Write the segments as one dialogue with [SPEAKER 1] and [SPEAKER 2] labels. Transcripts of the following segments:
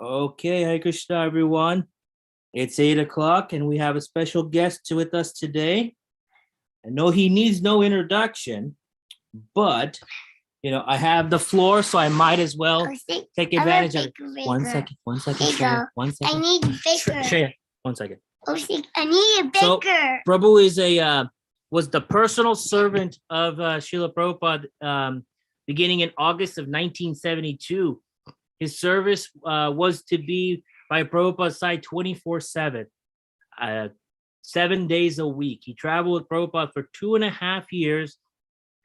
[SPEAKER 1] Okay, Hare Krishna, everyone. It's 8 o'clock, and we have a special guest with us today. I know he needs no introduction, but I have the floor, so I might as well take advantage of it. One second.
[SPEAKER 2] Bigger.
[SPEAKER 1] One second.
[SPEAKER 2] I need bigger.
[SPEAKER 1] Shreya, 1 second.
[SPEAKER 2] I need it
[SPEAKER 1] So,
[SPEAKER 2] bigger.
[SPEAKER 1] Prabhu was the personal servant of Srila Prabhupada beginning in August of 1972. His service was to be by Prabhupada's side 24/7, 7 days a week. He traveled with Prabhupada for 2.5 years,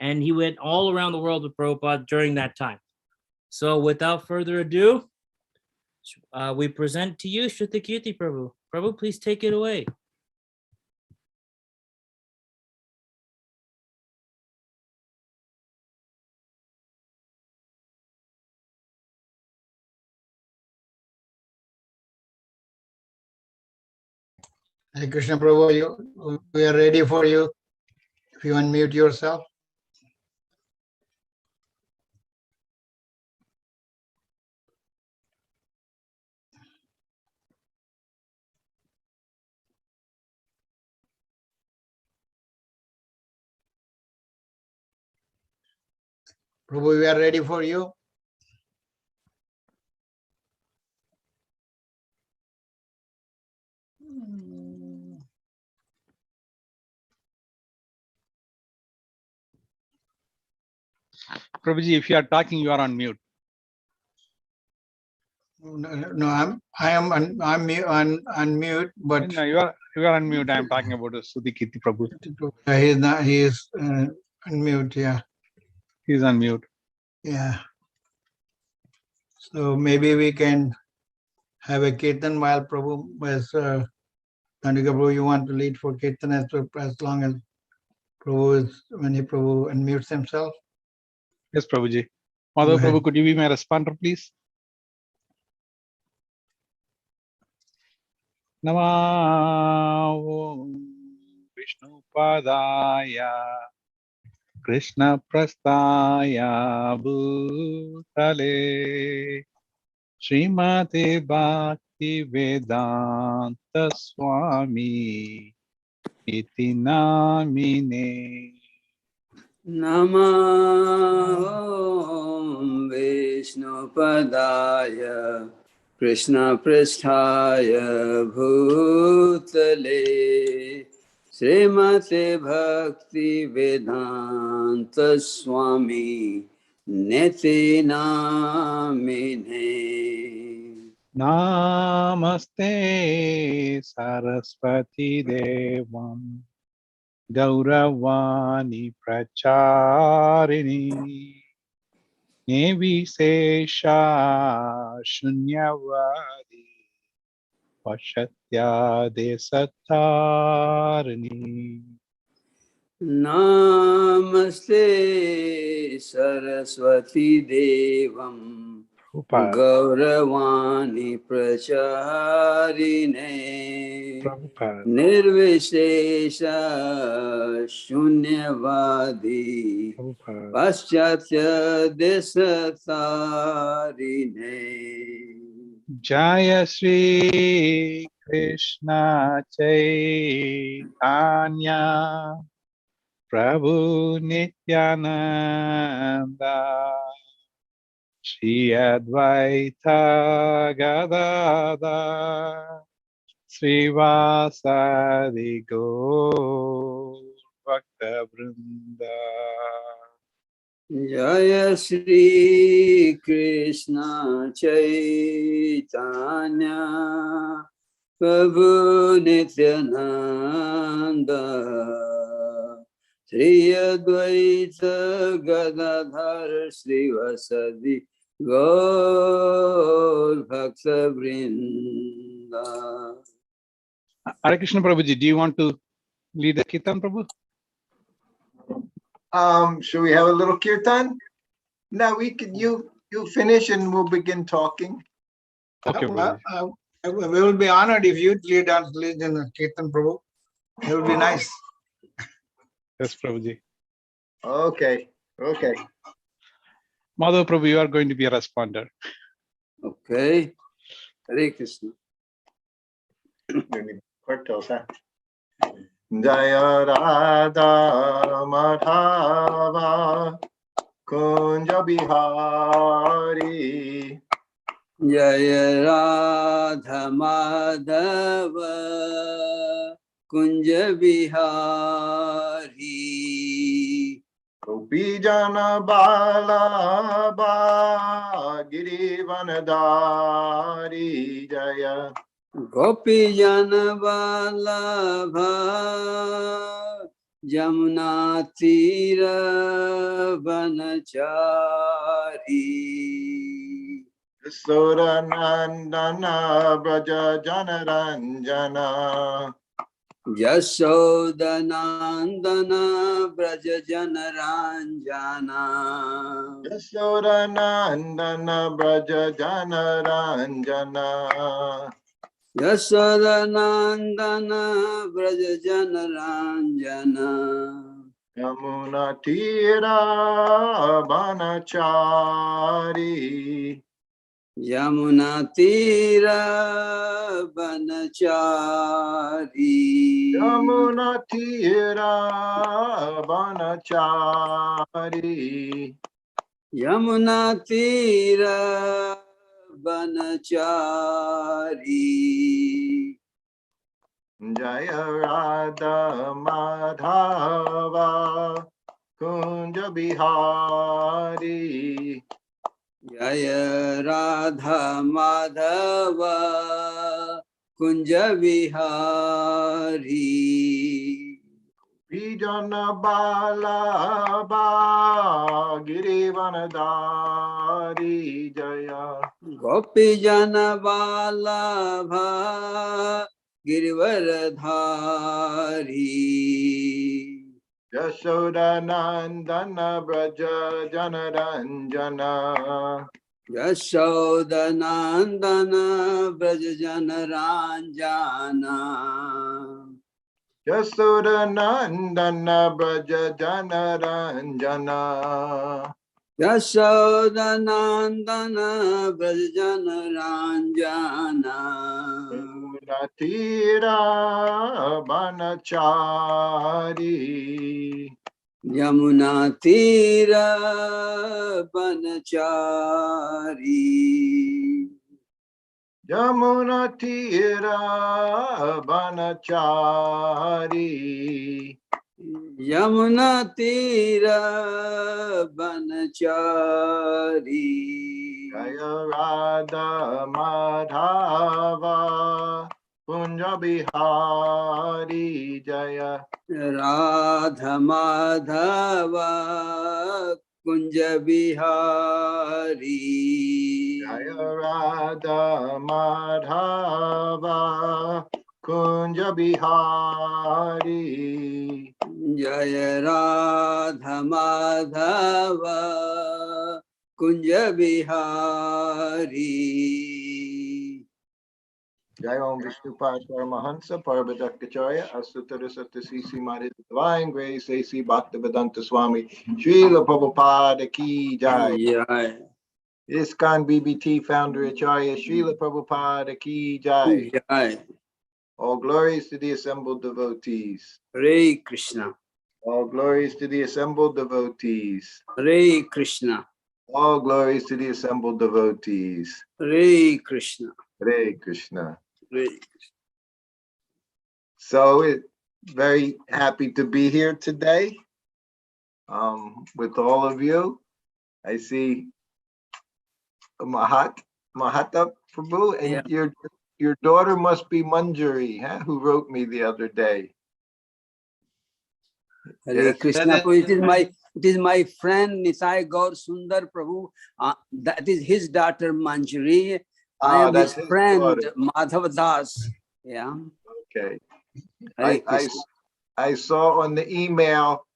[SPEAKER 1] and he went all around the world with Prabhupada during that time. So without further ado, we present to you Shrutakirti Prabhu. Prabhu, please take it away.
[SPEAKER 3] Hare Krishna Prabhu, we are ready for you. If you unmute yourself. Prabhu, we are ready for you.
[SPEAKER 4] Prabhuji, if you are talking, you are on mute.
[SPEAKER 3] No, I'm mute, but
[SPEAKER 4] No, you are on mute. I am talking about Sudhikirti Prabhu.
[SPEAKER 3] he is not. He is unmute. Yeah,
[SPEAKER 4] He is on mute.
[SPEAKER 3] yeah. So maybe we can have a kirtan while Prabhu, as Dandika Prabhu, you want to lead for kirtan as long as Prabhu Prabhu unmutes himself.
[SPEAKER 4] Yes, Prabhuji. Madhav Prabhu, could you be my responder, please? Namo Vishnu Padaya Krishna Prastaya Bhutale Srimate Bhakti Vedanta Swami Iti Namine.
[SPEAKER 5] Namo Vishnu Padaya Krishna Prasthaya Bhutale Srimate Bhakti Vedanta Swami Niti Namine.
[SPEAKER 4] Namaste Saraswati Devam Gauravani Pracharini Nivishesha Shunyavadi Pashatya Desatarani.
[SPEAKER 5] Namaste Saraswati Devam Gauravani Pracharine Nirvishesha Shunyavadi Paschatya Desatarine.
[SPEAKER 4] Jaya Shri Krishna Chaitanya Prabhu Nityananda Shri Advaita Gadadhar Srivasadi Gaur Bhakta Vrinda.
[SPEAKER 5] Jaya Shri Krishna Chaitanya Prabhu Nityananda Shri Advaita Gadadhar Srivasadi Gaur Bhakta Vrinda.
[SPEAKER 4] Hare Krishna Prabhuji, do you want to lead the Kirtan, Prabhu?
[SPEAKER 6] Should we have a little kirtan? No, we could. You finish and we'll begin talking.
[SPEAKER 4] Okay, Prabhuji.
[SPEAKER 3] We will be honored if you lead in the kirtan, Prabhu. It would be nice.
[SPEAKER 4] Yes, Prabhuji.
[SPEAKER 6] Okay.
[SPEAKER 4] Madhav Prabhu, you are going to be a responder.
[SPEAKER 5] Okay. Hare Krishna.
[SPEAKER 6] Jaya Radha Madhava Kunja Bihari
[SPEAKER 5] Jaya Radha Madhava Kunja Bihari.
[SPEAKER 6] Gopi Jana Bala Ba Girivanadari Jaya
[SPEAKER 5] Gopi Jana Vallabha Jamuna Tira Vanachari.
[SPEAKER 6] Sura Nandana Braja Janaranjana
[SPEAKER 5] Yashodanandana Braja Janaranjana.
[SPEAKER 6] Sura Nandana Braja Janaranjana
[SPEAKER 5] Yashodanandana Braja Janaranjana.
[SPEAKER 6] Yamuna Tira Banachari
[SPEAKER 5] Yamuna Tira Banachari.
[SPEAKER 6] Yamuna Tira Banachari
[SPEAKER 5] Yamuna Tira Banachari.
[SPEAKER 6] Jaya Radha Madhava Kunja Bihari
[SPEAKER 5] Jaya Radha Madhava Kunja Vihari.
[SPEAKER 6] Vijana Bala Ba Girivanadari Jaya
[SPEAKER 5] Gopi Jana Vallabha Girivaradhari.
[SPEAKER 6] Yashoda Nandana Braja Janaranjana
[SPEAKER 5] Yashodanandana Brajajana Ranjana.
[SPEAKER 6] Yashoda Nandana Braja Janaranjana
[SPEAKER 5] Yashodanandana Brajajana Ranjana.
[SPEAKER 6] Natira Banachari
[SPEAKER 5] Yamuna Tira Banachari.
[SPEAKER 6] Yamuna Tira Banachari
[SPEAKER 5] Yamuna Tira Banachari.
[SPEAKER 6] Jaya Radha Madhava Kunja Bihari Jaya
[SPEAKER 5] Radha Madhava Kunja Bihari.
[SPEAKER 6] Jaya Radha Madhava Kunja Bihari
[SPEAKER 5] Jaya Radha Madhava Kunja Bihari.
[SPEAKER 6] Jai Om Vishnu Padshara Mahansa Parabhadakacharya Asutara Satasisi Mari Divine Grace A.C. Bhaktivedanta Swami Srila Prabhupada Ki Jai
[SPEAKER 5] Jai.
[SPEAKER 6] ISKCON BBT Founder Acharya Srila Prabhupada Ki Jai.
[SPEAKER 5] Jai.
[SPEAKER 6] All glories to the assembled devotees.
[SPEAKER 5] Hare Krishna.
[SPEAKER 6] All glories to the assembled devotees.
[SPEAKER 5] Hare Krishna.
[SPEAKER 6] All glories to the assembled devotees.
[SPEAKER 5] Hare Krishna.
[SPEAKER 6] Hare Krishna.
[SPEAKER 5] Hare.
[SPEAKER 6] So very happy to be here today with all of you. I see Mahata Prabhu, and your daughter must be Manjari, huh, who wrote me the other day.
[SPEAKER 5] Hare
[SPEAKER 6] Yes,
[SPEAKER 5] Krishna. It is my friend Nisai Gaur Sundar Prabhu. That is his daughter Manjari. I am his friend
[SPEAKER 6] daughter.
[SPEAKER 5] Madhav Das. Yeah.
[SPEAKER 6] Okay.
[SPEAKER 5] Hare Krishna.
[SPEAKER 6] I saw on the email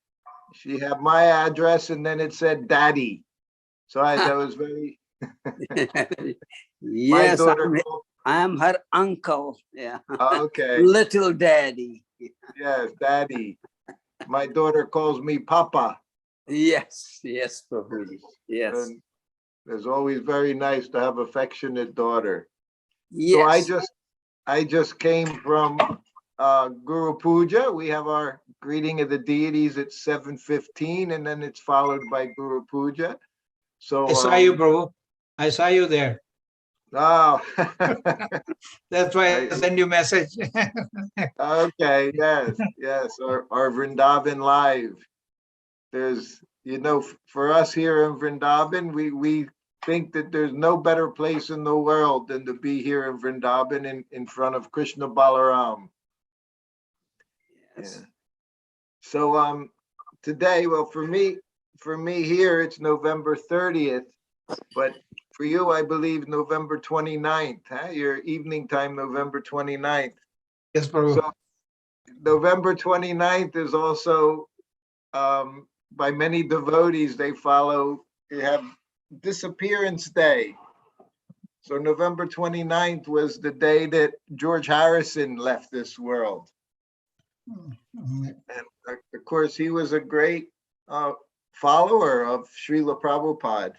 [SPEAKER 6] she had my address and then it said Daddy. So that was very.
[SPEAKER 5] Yes,
[SPEAKER 6] daughter
[SPEAKER 5] I am her uncle. Yeah.
[SPEAKER 6] Okay.
[SPEAKER 5] Little daddy.
[SPEAKER 6] Yes, Daddy. My daughter calls me Papa.
[SPEAKER 5] Yes, Prabhuji. Yes.
[SPEAKER 6] And it's always very nice to have affectionate daughter. So
[SPEAKER 5] Yes.
[SPEAKER 6] I just came from Guru Puja. We have our greeting of the deities at 7:15, and then it's followed by Guru Puja. So
[SPEAKER 3] I saw you, Prabhu. I saw you there.
[SPEAKER 6] oh,
[SPEAKER 3] That's why I send you message.
[SPEAKER 6] okay, yes, our Vrindavan Live. There's, for us here in Vrindavan, we think that there's no better place in the world than to be here in Vrindavan in front of Krishna Balaram.
[SPEAKER 5] Yes.
[SPEAKER 6] Yeah. So today, well, for me here, it's November 30th, but for you, I believe November 29th, huh? Your evening time, November 29th.
[SPEAKER 3] Yes, Prabhu.
[SPEAKER 6] So November 29th is also, by many devotees, they have Disappearance Day. So November 29th was the day that George Harrison left this world. And of course, he was a great follower of Srila Prabhupada.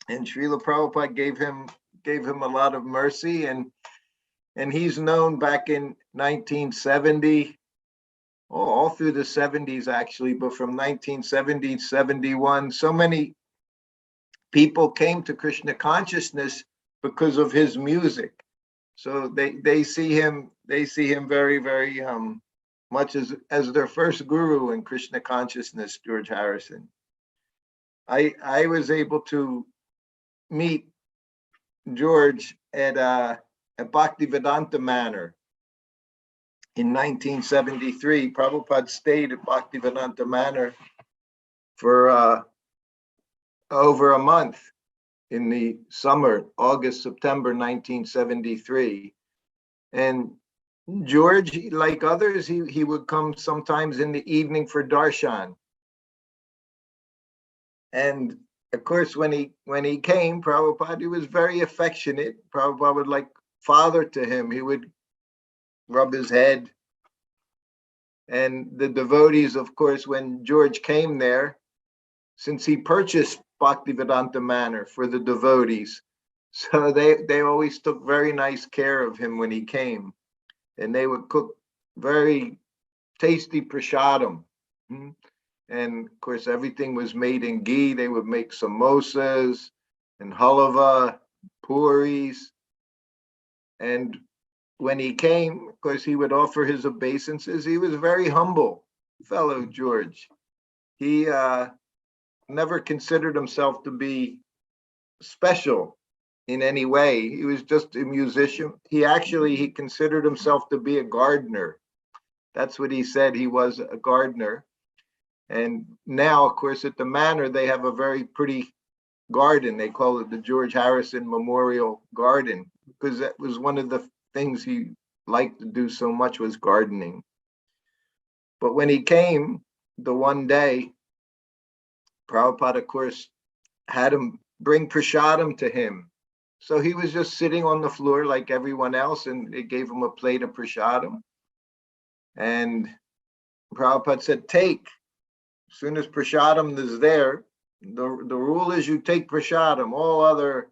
[SPEAKER 6] And Srila Prabhupada gave him a lot of mercy, and he's known back in 1970, all through the 70s actually, but from 1970 71, so many people came to Krishna consciousness because of his music. So they see him very, very much as their first guru in Krishna consciousness, George Harrison. I was able to meet George at Bhaktivedanta Manor in 1973. Prabhupada stayed at Bhaktivedanta Manor for over a month in the summer, August, September 1973. And George, like others, he would come sometimes in the evening for darshan. And of course, when he came, Prabhupada, he was very affectionate. Prabhupada would like father to him. He would rub his head. And the devotees, of course, when George came there, since he purchased Bhaktivedanta Manor for the devotees, so they always took very nice care of him when he came. And they would cook very tasty prasadam. And of course, everything was made in ghee. They would make samosas and halava, puris. And when he came, of course, he would offer his obeisances. He was a very humble fellow, George. He never considered himself to be special in any way. He was just a musician. He considered himself to be a gardener. That's what he said. He was a gardener. And now, of course, at the manor, they have a very pretty garden. They call it the George Harrison Memorial Garden, because that was one of the things he liked to do so much, was gardening. But when he came the one day, Prabhupada, of course, had him bring prasadam to him. So he was just sitting on the floor like everyone else, and they gave him a plate of prasadam. And Prabhupada said, take. As soon as prasadam is there, the rule is you take prasadam. All other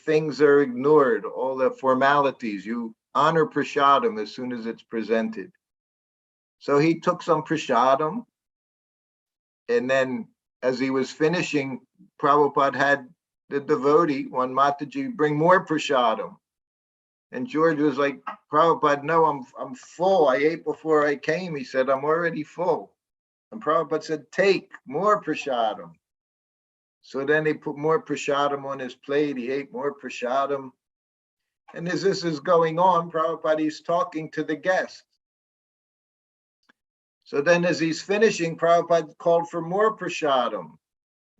[SPEAKER 6] things are ignored, all the formalities. You honor prasadam as soon as it's presented. So he took some prasadam, and then as he was finishing, Prabhupada had the devotee, one Mataji, bring more prasadam. And George was like, Prabhupada, no, I'm full. I ate before I came. He said, I'm already full. And Prabhupada said, take more prasadam. So then they put more prasadam on his plate. He ate more prasadam. And as this is going on, Prabhupada is talking to the guests. So then as he's finishing, Prabhupada called for more prasadam.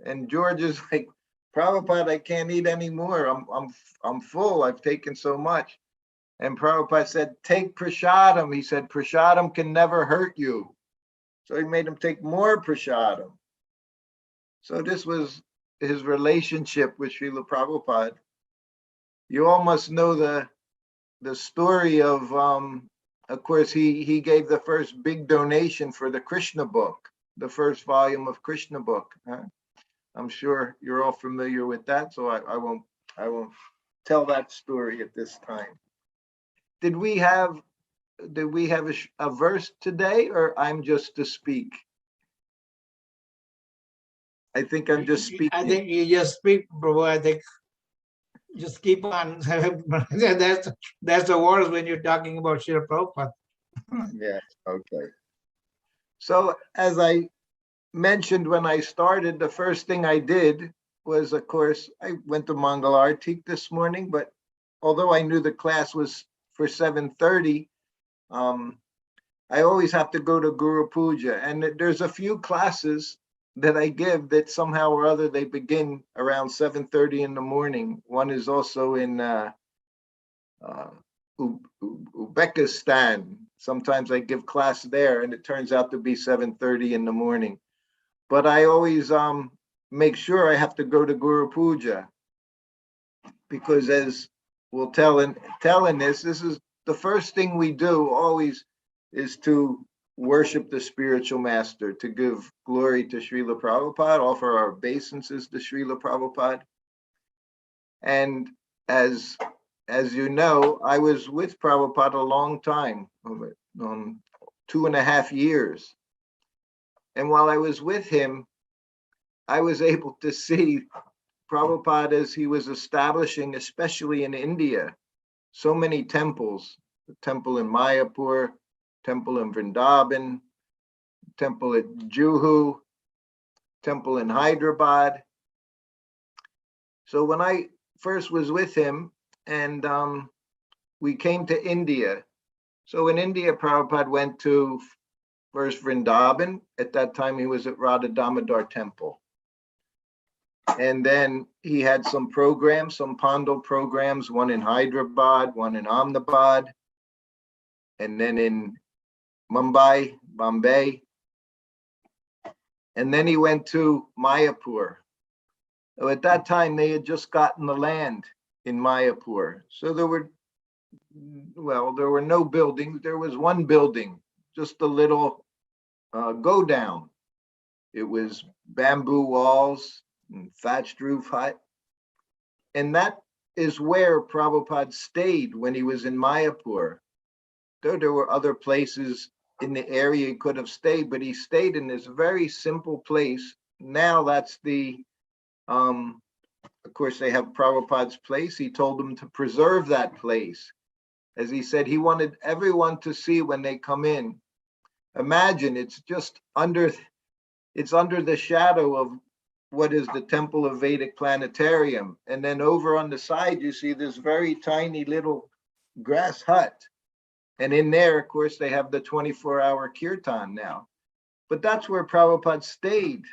[SPEAKER 6] And George is like, Prabhupada, I can't eat anymore. I'm full. I've taken so much. And Prabhupada said, take prasadam. He said, prasadam can never hurt you. So he made him take more prasadam. So this was his relationship with Srila Prabhupada. You all must know the story of course, he gave the first big donation for the Krishna book, the first volume of Krishna book. I'm sure you're all familiar with that, so I won't tell that story at this time. Did we have a verse today, or I'm just to speak? I think I'm just speaking.
[SPEAKER 3] I think you just speak, Prabhu. I think just keep on. That's the words when you're talking about Srila Prabhupada.
[SPEAKER 6] Yes, okay. So as I mentioned when I started, the first thing I did was, of course, I went to Mangal Artik this morning, but although I knew the class was for 7:30, I always have to go to Guru Puja. And there's a few classes that I give that somehow or other they begin around 7:30 in the morning. One is also in Uzbekistan. Sometimes I give class there and it turns out to be 7:30 in the morning. But I always make sure I have to go to Guru Puja, because as we'll tell in this is the first thing we do always is to worship the spiritual master, to give glory to Srila Prabhupada, offer our obeisances to Srila Prabhupada. And as you know, I was with Prabhupada a long time, 2.5 years. And while I was with him, I was able to see Prabhupada as he was establishing, especially in India, so many temples, the temple in Mayapur, temple in Vrindavan, temple at Juhu, temple in Hyderabad. So when I first was with him and we came to India, so in India, Prabhupada went to first Vrindavan. At that time, he was at Radha Damodar temple. And then he had some programs, some Pandal programs, one in Hyderabad, one in Ahmedabad, and then in Mumbai, Bombay. And then he went to Mayapur. So at that time, they had just gotten the land in Mayapur. So there were no buildings. There was one building, just a little go down. It was bamboo walls and thatched roof hut. And that is where Prabhupada stayed when he was in Mayapur. Though there were other places in the area he could have stayed, but he stayed in this very simple place. Now that's of course, they have Prabhupada's place. He told them to preserve that place. As he said, he wanted everyone to see when they come in. Imagine it's under the shadow of what is the Temple of Vedic Planetarium. And then over on the side, you see this very tiny little grass hut. And in there, of course, they have the 24-hour kirtan now. But that's where Prabhupada stayed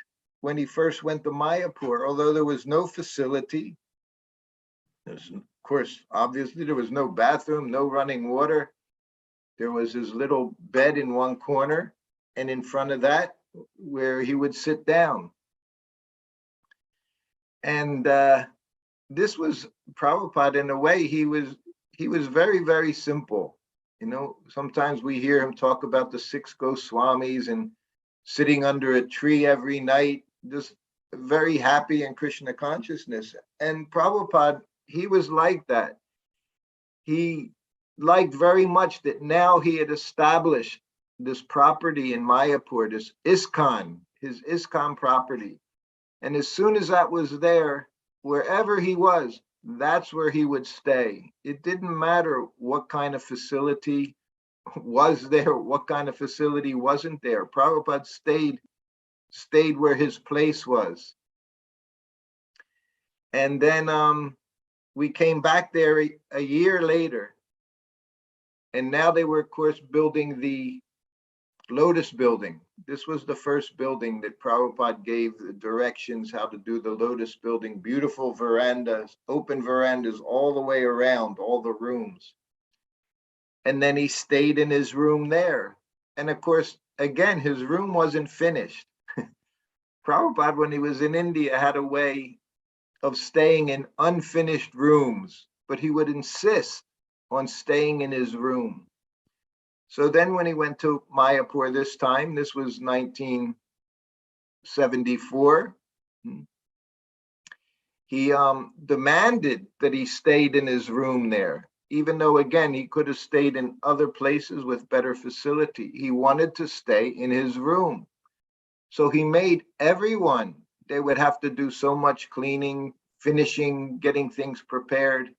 [SPEAKER 6] when he first went to Mayapur, although there was no facility. Of course, obviously, there was no bathroom, no running water. There was his little bed in one corner, and in front of that, where he would sit down. And this was Prabhupada in a way. He was very, very simple. You know, sometimes we hear him talk about the 6 Goswamis and sitting under a tree every night, just very happy in Krishna consciousness. And Prabhupada, he was like that. He liked very much that now he had established this property in Mayapur, this ISKCON, his ISKCON property. And as soon as that was there, wherever he was, that's where he would stay. It didn't matter what kind of facility was there, what kind of facility wasn't there. Prabhupada stayed where his place was. And then we came back there a year later. And now they were, of course, building the Lotus Building. This was the first building that Prabhupada gave the directions how to do the Lotus Building. Beautiful verandas, open verandas all the way around, all the rooms. And then he stayed in his room there. And of course, again, his room wasn't finished. Prabhupada, when he was in India, had a way of staying in unfinished rooms, but he would insist on staying in his room. So then when he went to Mayapur this time, this was 1974, he demanded that he stayed in his room there, even though, again, he could have stayed in other places with better facility. He wanted to stay in his room. So he made everyone, they would have to do so much cleaning, finishing, getting things prepared.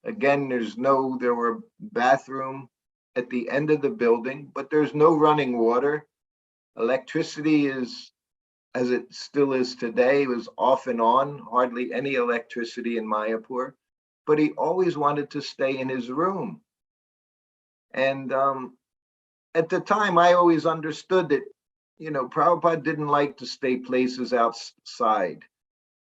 [SPEAKER 6] Again, there were bathroom at the end of the building, but there's no running water. Electricity is, as it still is today, was off and on, hardly any electricity in Mayapur, but he always wanted to stay in his room. And at the time, I always understood that, Prabhupada didn't like to stay places outside.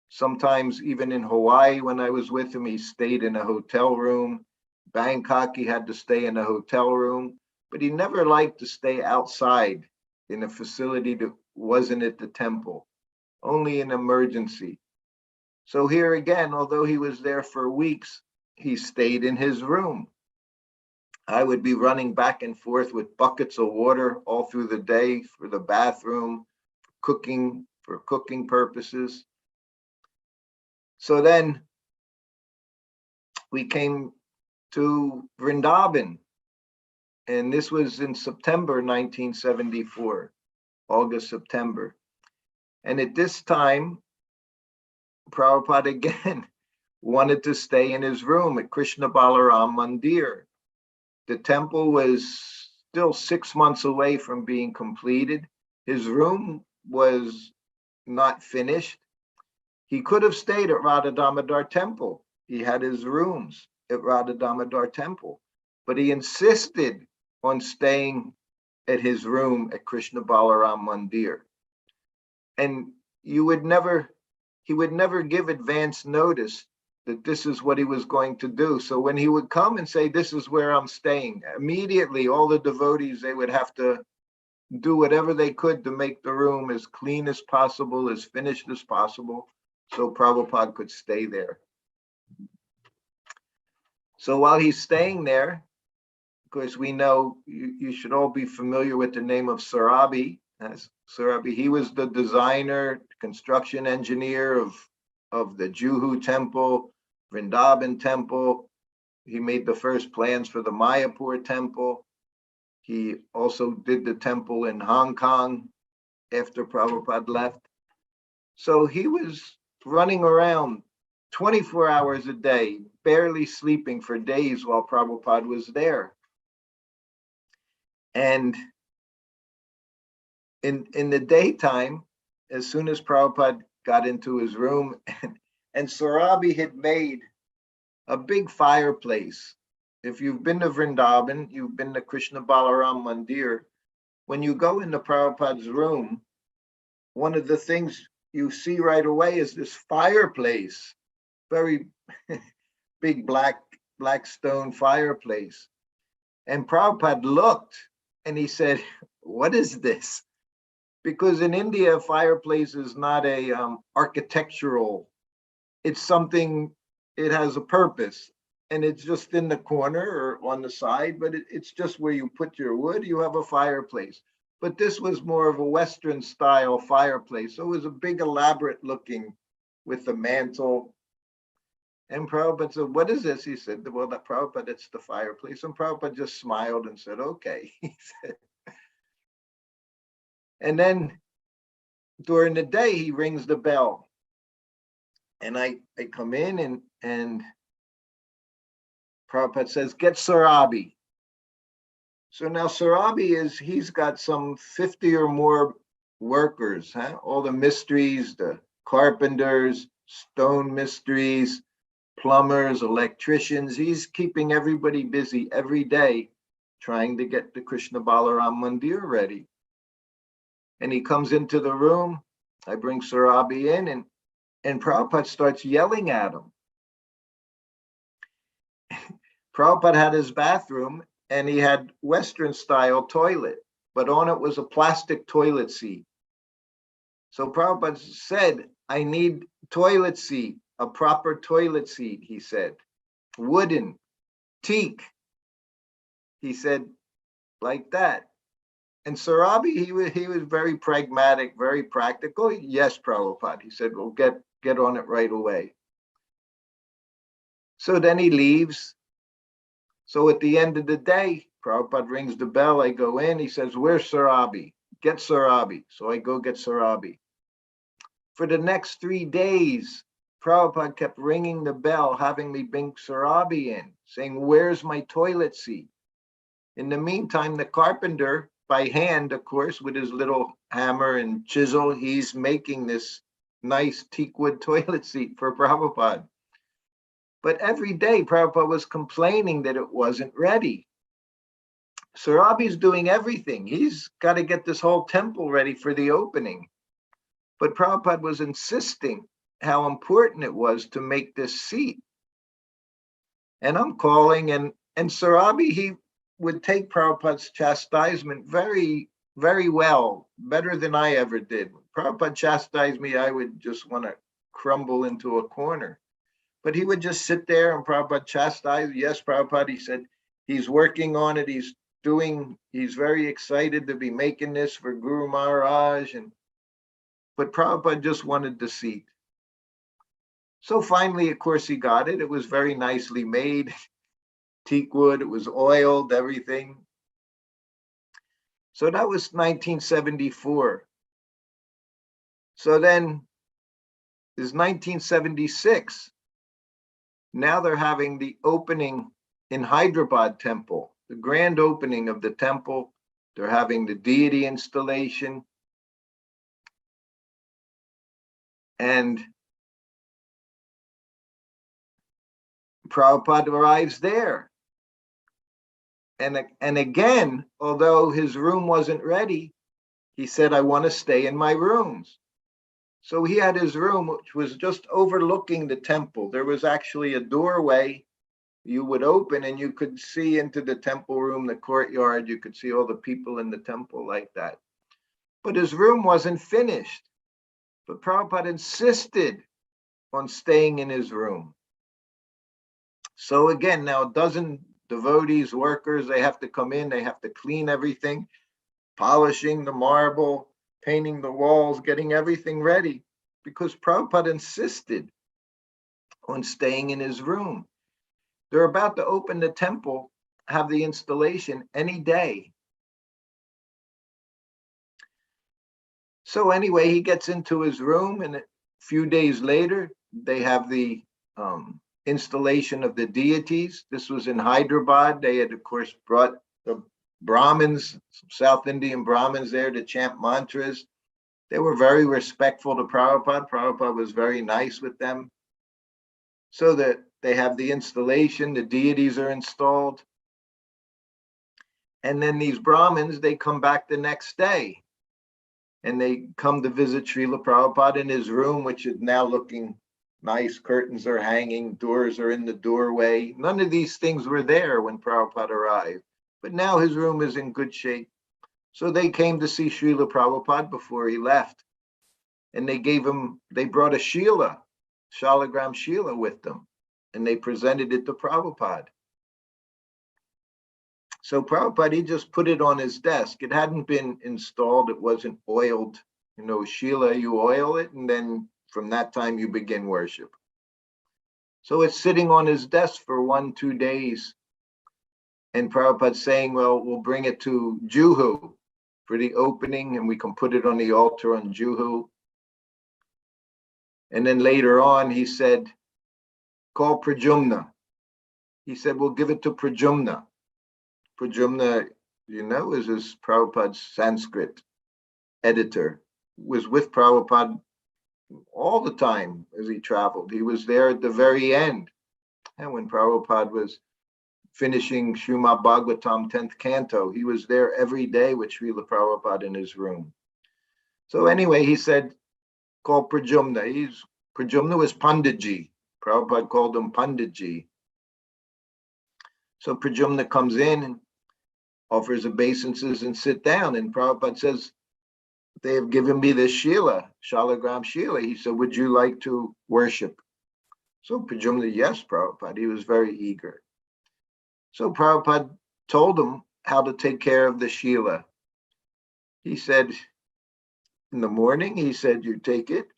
[SPEAKER 6] Sometimes even in Hawaii, when I was with him, he stayed in a hotel room. Bangkok, he had to stay in a hotel room, but he never liked to stay outside in a facility that wasn't at the temple, only in emergency. So here again, although he was there for weeks, he stayed in his room. I would be running back and forth with buckets of water all through the day for the bathroom, for cooking purposes. So then we came to Vrindavan, and this was in September 1974, August, September. And at this time, Prabhupada again wanted to stay in his room at Krishna Balaram Mandir. The temple was still 6 months away from being completed. His room was not finished. He could have stayed at Radha Damodar Temple. He had his rooms at Radha Damodar Temple, but he insisted on staying at his room at Krishna Balaram Mandir. And he would never give advance notice that this is what he was going to do. So when he would come and say, this is where I'm staying, immediately all the devotees, they would have to do whatever they could to make the room as clean as possible, as finished as possible, so Prabhupada could stay there. So while he's staying there, of course, we know you should all be familiar with the name of Sarabi. Sarabi, he was the designer, construction engineer of the Juhu temple, Vrindavan temple. He made the first plans for the Mayapur temple. He also did the temple in Hong Kong after Prabhupada left. So he was running around 24 hours a day, barely sleeping for days while Prabhupada was there. And in the daytime, as soon as Prabhupada got into his room, and Sarabi had made a big fireplace. If you've been to Vrindavan, you've been to Krishna Balaram Mandir, when you go into Prabhupada's room, one of the things you see right away is this fireplace, very big black stone fireplace. And Prabhupada looked and he said, what is this? Because in India, a fireplace is not a architectural, it's something, it has a purpose. And it's just in the corner or on the side, but it's just where you put your wood, you have a fireplace. But this was more of a Western style fireplace. So it was a big, elaborate looking with the mantle. And Prabhupada said, what is this? He said, well, Prabhupada, it's the fireplace. And Prabhupada just smiled and said, okay. He said, and then during the day, he rings the bell. And I come in and Prabhupada says, get Sarabi. So now Sarabi he's got some 50 or more workers, all the mysteries, the carpenters, stone mysteries, plumbers, electricians. He's keeping everybody busy every day trying to get the Krishna Balaram Mandir ready. And he comes into the room. I bring Sarabi in and Prabhupada starts yelling at him. Prabhupada had his bathroom and he had Western style toilet, but on it was a plastic toilet seat. So Prabhupada said, I need toilet seat, a proper toilet seat, he said. Wooden, teak. He said, like that. And Sarabi, he was very pragmatic, very practical. Yes, Prabhupada. He said, well, get on it right away. So then he leaves. So at the end of the day, Prabhupada rings the bell. I go in. He says, "Where's Sarabi? Get Sarabi." So I go get Sarabi. For the next 3 days, Prabhupada kept ringing the bell, having me bring Sarabi in, saying, "Where's my toilet seat?" In the meantime, the carpenter, by hand, of course, with his little hammer and chisel, he's making this nice teakwood toilet seat for Prabhupada. But every day, Prabhupada was complaining that it wasn't ready. Sarabi's doing everything. He's got to get this whole temple ready for the opening. But Prabhupada was insisting how important it was to make this seat. And I'm calling, and Sarabi, he would take Prabhupada's chastisement very, very well, better than I ever did. When Prabhupada chastised me, I would just want to crumble into a corner. But he would just sit there and Prabhupada chastised. Yes, Prabhupada, he said, he's working on it. He's very excited to be making this for Guru Maharaj. But Prabhupada just wanted the seat. So finally, of course, he got it. It was very nicely made. Teak wood, it was oiled, everything. So that was 1974. So then is 1976. Now they're having the opening in Hyderabad temple, the grand opening of the temple. They're having the deity installation. And Prabhupada arrives there. And again, although his room wasn't ready, he said, "I want to stay in my rooms." So he had his room, which was just overlooking the temple. There was actually a doorway you would open and you could see into the temple room, the courtyard. You could see all the people in the temple like that. But his room wasn't finished. But Prabhupada insisted on staying in his room. So again, now a dozen devotees, workers, they have to come in, they have to clean everything, polishing the marble, painting the walls, getting everything ready, because Prabhupada insisted on staying in his room. They're about to open the temple, have the installation any day. So anyway, he gets into his room, and a few days later, they have the installation of the deities. This was in Hyderabad. They had, of course, brought the Brahmins, South Indian Brahmins there to chant mantras. They were very respectful to Prabhupada. Prabhupada was very nice with them. So that they have the installation, the deities are installed. And then these Brahmins, they come back the next day. And they come to visit Srila Prabhupada in his room, which is now looking nice. Curtains are hanging, doors are in the doorway. None of these things were there when Prabhupada arrived. But now his room is in good shape. So they came to see Srila Prabhupada before he left. And they brought a Shila, Shalagram Shila with them. And they presented it to Prabhupada. So Prabhupada, he just put it on his desk. It hadn't been installed. It wasn't oiled. Shila, you oil it, and then from that time you begin worship. So it's sitting on his desk for 1-2 days. And Prabhupada's saying, well, we'll bring it to Juhu for the opening, and we can put it on the altar on Juhu. And then later on, he said, call Prajumna. He said, we'll give it to Prajumna. Prajumna, is his Prabhupada's Sanskrit editor, was with Prabhupada all the time as he traveled. He was there at the very end. And when Prabhupada was finishing Srimad Bhagavatam 10th canto, he was there every day with Srila Prabhupada in his room. So anyway, he said, call Prajumna. Prajumna was Panditji. Prabhupada called him Panditji. So Prajumna comes in and offers obeisances and sit down. And Prabhupada says, they have given me this Shila, Shalagram Shila. He said, would you like to worship? So Prajumna, yes, Prabhupada. He was very eager. So Prabhupada told him how to take care of the Shila. He said, in the morning, he said, you take it,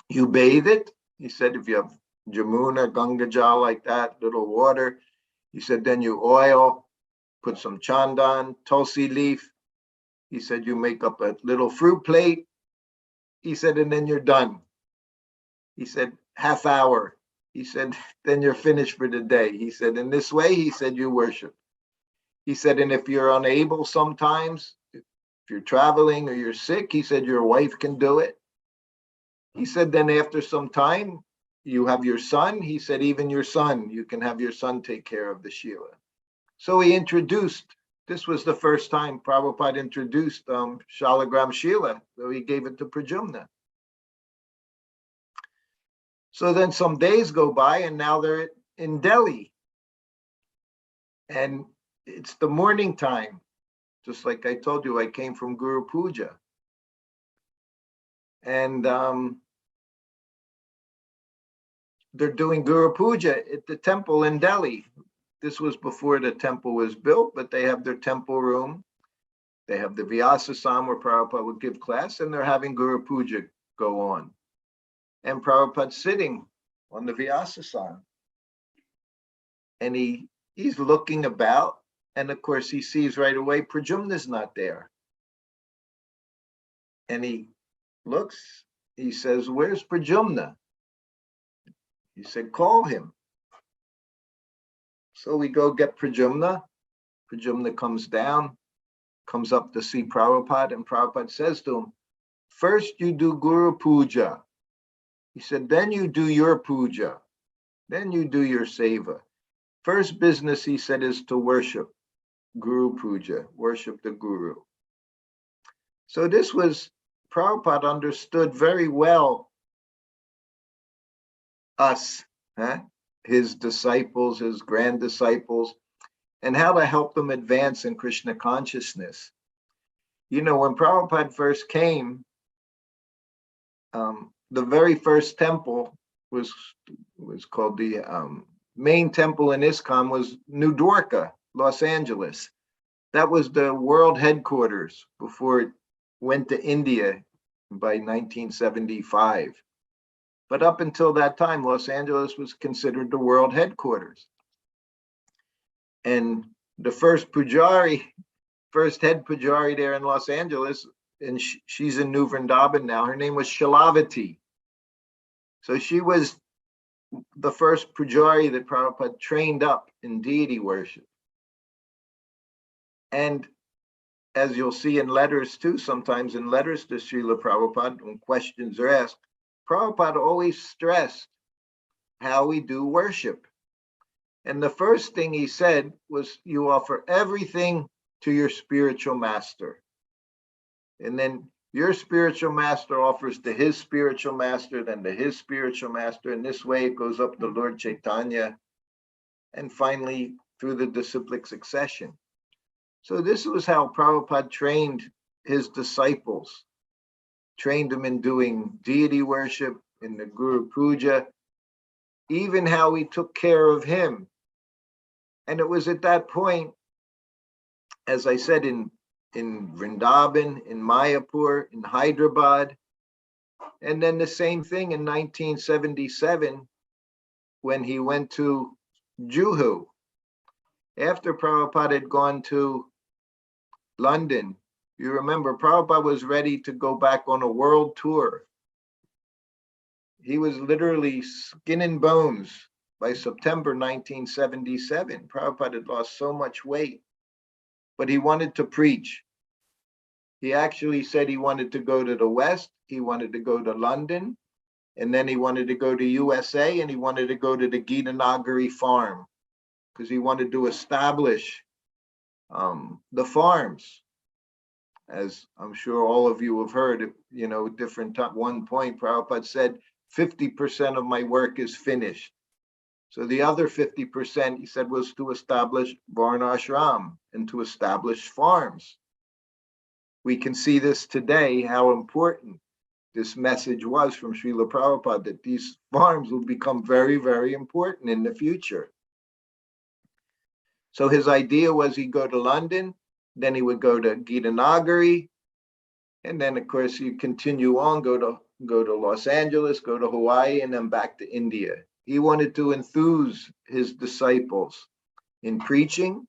[SPEAKER 6] you bathe it. He said, if you have Jamuna, Ganga Jal, like that, little water. He said, then you oil, put some chandan, tulsi leaf. He said, you make up a little fruit plate. He said, and then you're done. He said, half hour. He said, then you're finished for the day. He said, in this way, he said, you worship. He said, and if you're unable sometimes, if you're traveling or you're sick, he said, your wife can do it. He said, then after some time, you have your son. He said, even your son, you can have your son take care of the Sheila. So he introduced, this was the first time Prabhupada introduced Shalagram Sheila. So he gave it to Pradyumna. So then some days go by and now they're in Delhi. And it's the morning time. Just like I told you, I came from Guru Puja. And they're doing Guru Puja at the temple in Delhi. This was before the temple was built, but they have their temple room. They have the Vyasasam where Prabhupada would give class, and they're having Guru Puja go on. And Prabhupada's sitting on the Vyasasam. And he's looking about, and of course he sees right away Pradyumna's not there. And he looks, he says, where's Pradyumna? He said, call him. So we go get Pradyumna. Pradyumna comes down, comes up to see Prabhupada, and Prabhupada says to him, first you do Guru Puja. He said, then you do your puja. Then you do your seva. First business, he said, is to worship Guru Puja, worship the Guru. So this was, Prabhupada understood very well us, his disciples, his grand disciples, and how to help them advance in Krishna consciousness. You know, when Prabhupada first came, the very first temple was called the main temple in ISKCON was New Dwarka, Los Angeles. That was the world headquarters before it went to India by 1975. But up until that time, Los Angeles was considered the world headquarters. And the first pujari, first head pujari there in Los Angeles, and she's in New Vrindavan now, her name was Shilavati. So she was the first pujari that Prabhupada trained up in deity worship. And as you'll see in letters too, sometimes in letters to Srila Prabhupada, when questions are asked, Prabhupada always stressed how we do worship. And the first thing he said was, you offer everything to your spiritual master. And then your spiritual master offers to his spiritual master, then to his spiritual master. And this way it goes up to Lord Chaitanya. And finally, through the disciplic succession. So this was how Prabhupada trained his disciples, trained them in doing deity worship, in the Guru Puja, even how he took care of him. And it was at that point, as I said, in Vrindavan, in Mayapur, in Hyderabad, and then the same thing in 1977 when he went to Juhu. After Prabhupada had gone to London, you remember Prabhupada was ready to go back on a world tour. He was literally skin and bones by September 1977. Prabhupada had lost so much weight, but he wanted to preach. He actually said he wanted to go to the West, he wanted to go to London, and then he wanted to go to USA, and he wanted to go to the Gita Nagari farm, because he wanted to establish the farms. As I'm sure all of you have heard, you know, different time. One point, Prabhupada said, 50% of my work is finished. So the other 50%, he said, was to establish Varnashram and to establish farms. We can see this today, how important this message was from Srila Prabhupada, that these farms will become very, very important in the future. So his idea was he'd go to London, then he would go to Gita Nagari, and then of course you continue on, go to Los Angeles, go to Hawaii, and then back to India. he wanted to enthuse his disciples in preaching.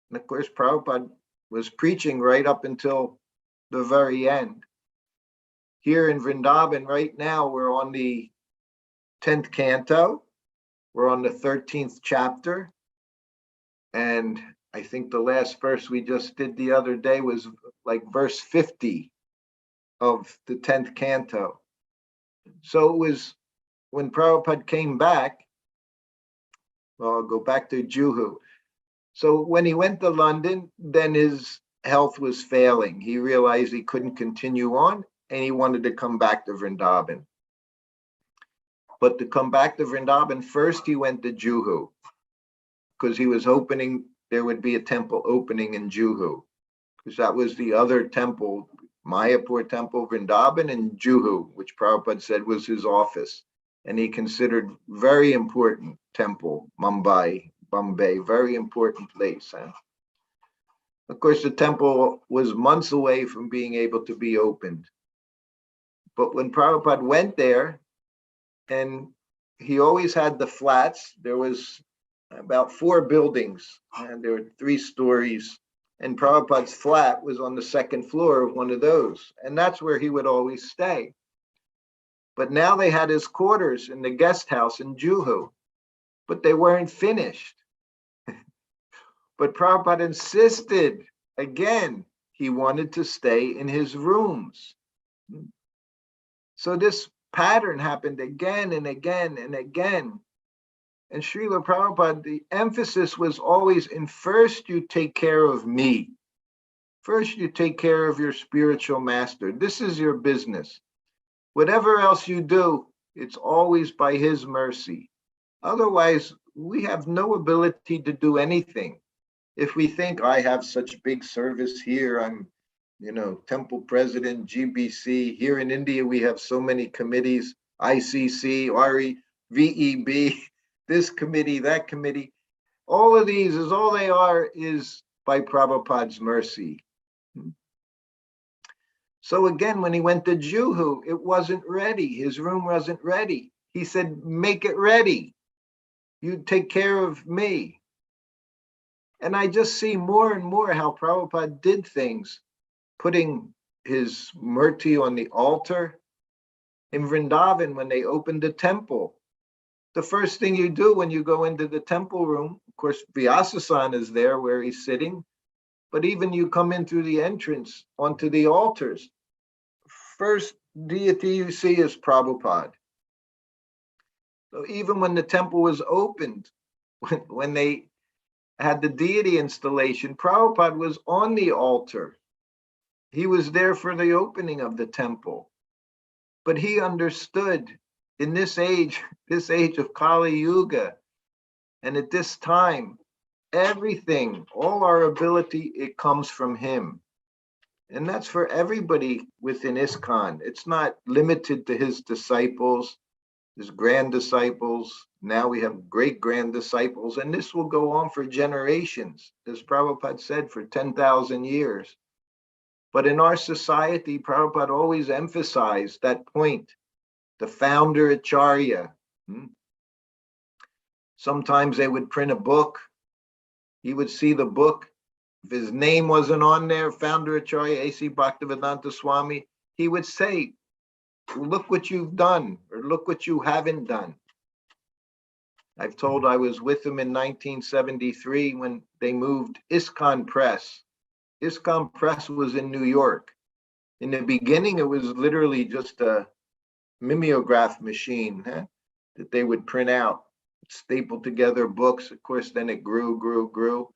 [SPEAKER 6] And of course, Prabhupada was preaching right up until the very end. Here in Vrindavan right now, we're on the 10th canto. We're on the 13th chapter. And I think the last verse we just did the other day was like verse 50 of the 10th canto. So it was when Prabhupada came back, well, I'll go back to Juhu. So when he went to London, then his health was failing. He realized he couldn't continue on and he wanted to come back to Vrindavan. But to come back to Vrindavan, first he went to Juhu because he was hoping there would be a temple opening in Juhu, because that was the other temple, Mayapur temple, Vrindavan, and Juhu, which Prabhupada said was his office. And he considered very important temple, Bombay, very important place. Huh? Of course, the temple was months away from being able to be opened. But when Prabhupada went there, and he always had the flats, there was about 4 buildings, and there were 3 stories. And Prabhupada's flat was on the 2nd floor of one of those. And that's where he would always stay. But now they had his quarters in the guest house in Juhu, but they weren't finished. But Prabhupada insisted, again, he wanted to stay in his rooms. So this pattern happened again and again and again. And Srila Prabhupada, the emphasis was always in first you take care of me. First you take care of your spiritual master. This is your business. Whatever else you do, it's always by his mercy. Otherwise, we have no ability to do anything. If we think I have such big service here, I'm, temple president, GBC. Here in India, we have so many committees, ICC, RE, VEB, this committee, that committee. All of these all they are is by Prabhupada's mercy. So again, when he went to Juhu, it wasn't ready. His room wasn't ready. He said, make it ready. You take care of me. And I just see more and more how Prabhupada did things, putting his murti on the altar. In Vrindavan, when they opened the temple, the first thing you do when you go into the temple room, of course, Vyasasan is there where he's sitting, but even you come in through the entrance onto the altars, first deity you see is Prabhupada. So even when the temple was opened, when they had the deity installation, Prabhupada was on the altar. He was there for the opening of the temple. But he understood in this age of Kali Yuga, and at this time, everything, all our ability, it comes from him. And that's for everybody within ISKCON. It's not limited to his disciples, his grand disciples. Now we have great grand disciples, and this will go on for generations, as Prabhupada said, for 10,000 years. But in our society, Prabhupada always emphasized that point, the founder Acharya. Sometimes they would print a book. He would see the book. If his name wasn't on there, founder Acharya A.C. Bhaktivedanta Swami, he would say, look what you've done, or look what you haven't done. I've told I was with him in 1973 when they moved ISKCON Press. ISKCON Press was in New York. In the beginning, it was literally just a mimeograph machine that they would print out, staple together books. Of course, then it grew.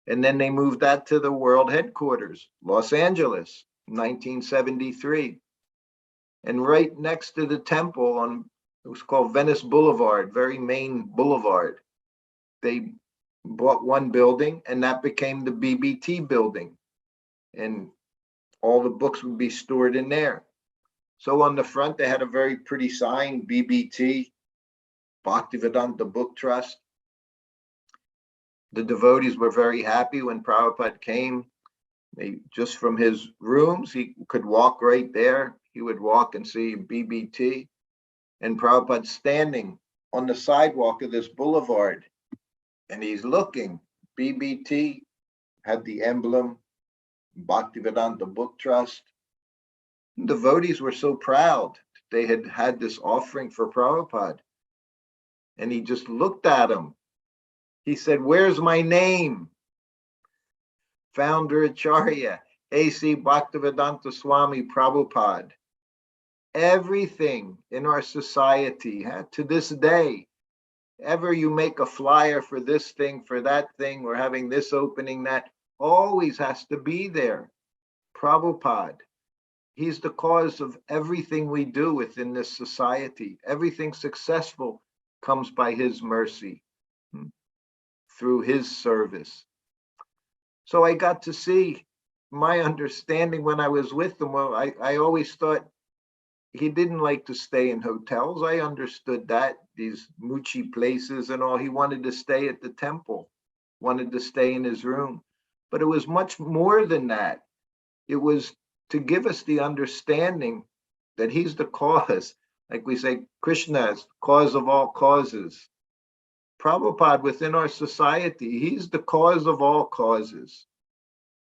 [SPEAKER 6] And then they moved that to the world headquarters, Los Angeles, 1973. And right next to the temple it was called Venice Boulevard, very main boulevard, they bought one building and that became the BBT building. And all the books would be stored in there. So on the front, they had a very pretty sign, BBT, Bhaktivedanta Book Trust. The devotees were very happy when Prabhupada came. Just from his rooms, he could walk right there. He would walk and see BBT. And Prabhupada standing on the sidewalk of this boulevard, and he's looking. BBT had the emblem, Bhaktivedanta Book Trust. Devotees were so proud they had had this offering for Prabhupada. And he just looked at him. He said, "Where's my name? Founder Acharya, A.C. Bhaktivedanta Swami Prabhupada." Everything in our society, to this day, ever you make a flyer for this thing, for that thing, we're having this opening, that always has to be there. Prabhupada. He's the cause of everything we do within this society. Everything successful comes by his mercy, through his service. So I got to see my understanding when I was with him. Well, I always thought he didn't like to stay in hotels. I understood that, these Muchi places and all. He wanted to stay at the temple, wanted to stay in his room. But it was much more than that. It was to give us the understanding that he's the cause. Like we say, Krishna is cause of all causes. Prabhupada within our society, he's the cause of all causes.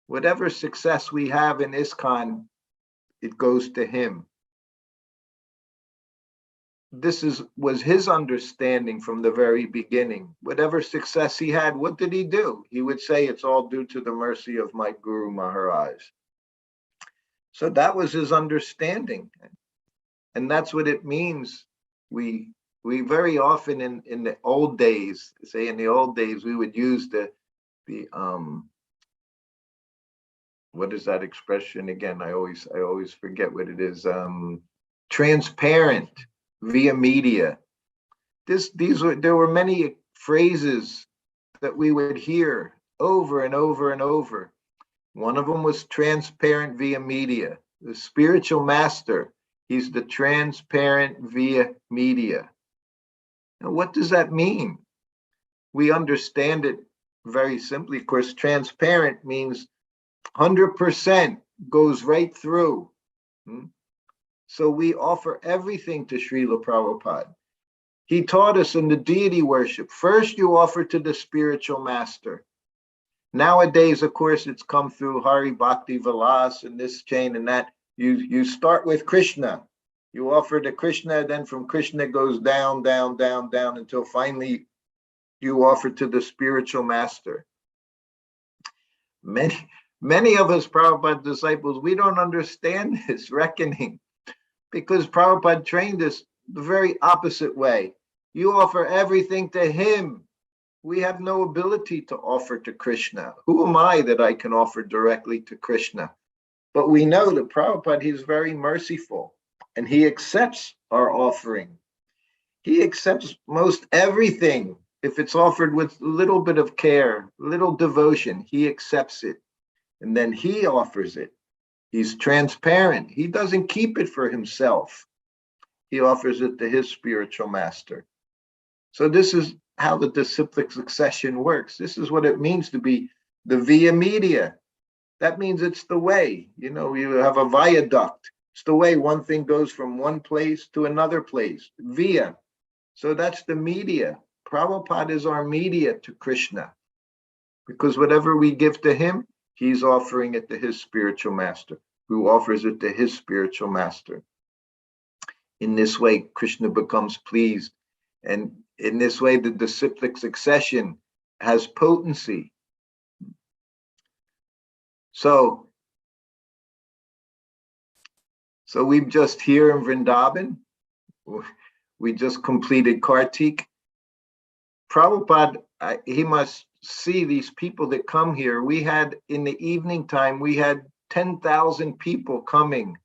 [SPEAKER 6] Whatever success we have in ISKCON, it goes to him. This was his understanding from the very beginning. Whatever success he had, what did he do? He would say, it's all due to the mercy of my Guru Maharaj. So that was his understanding. And that's what it means. We very often in the old days, say in the old days, we would use the what is that expression again? I always forget what it is. Transparent via media. There were many phrases that we would hear over and over and over. One of them was transparent via media. The spiritual master, he's the transparent via media. Now, what does that mean? We understand it very simply. Of course, transparent means 100% goes right through. So we offer everything to Srila Prabhupada. He taught us in the deity worship, first you offer to the spiritual master. Nowadays, of course, it's come through Hari Bhakti Vilas and this chain and that. You start with Krishna. You offer to Krishna, then from Krishna it goes down, down, down, down until finally you offer to the spiritual master. Many of us Prabhupada disciples, we don't understand this reckoning because Prabhupada trained us the very opposite way. You offer everything to him. We have no ability to offer to Krishna. Who am I that I can offer directly to Krishna? But we know that Prabhupada, he's very merciful and he accepts our offering. He accepts most everything. If it's offered with a little bit of care, little devotion, he accepts it. And then he offers it. He's transparent. He doesn't keep it for himself. He offers it to his spiritual master. So this is how the disciplic succession works. This is what it means to be the via media. That means it's the way. You have a viaduct. It's the way one thing goes from one place to another place, via. So that's the media. Prabhupada is our media to Krishna. Because whatever we give to him, he's offering it to his spiritual master, who offers it to his spiritual master. In this way, Krishna becomes pleased. And in this way, the disciplic succession has potency. So we've just here in Vrindavan, we just completed Kartik. Prabhupada, he must see these people that come here. We had, in the evening time, we had 10,000 people coming,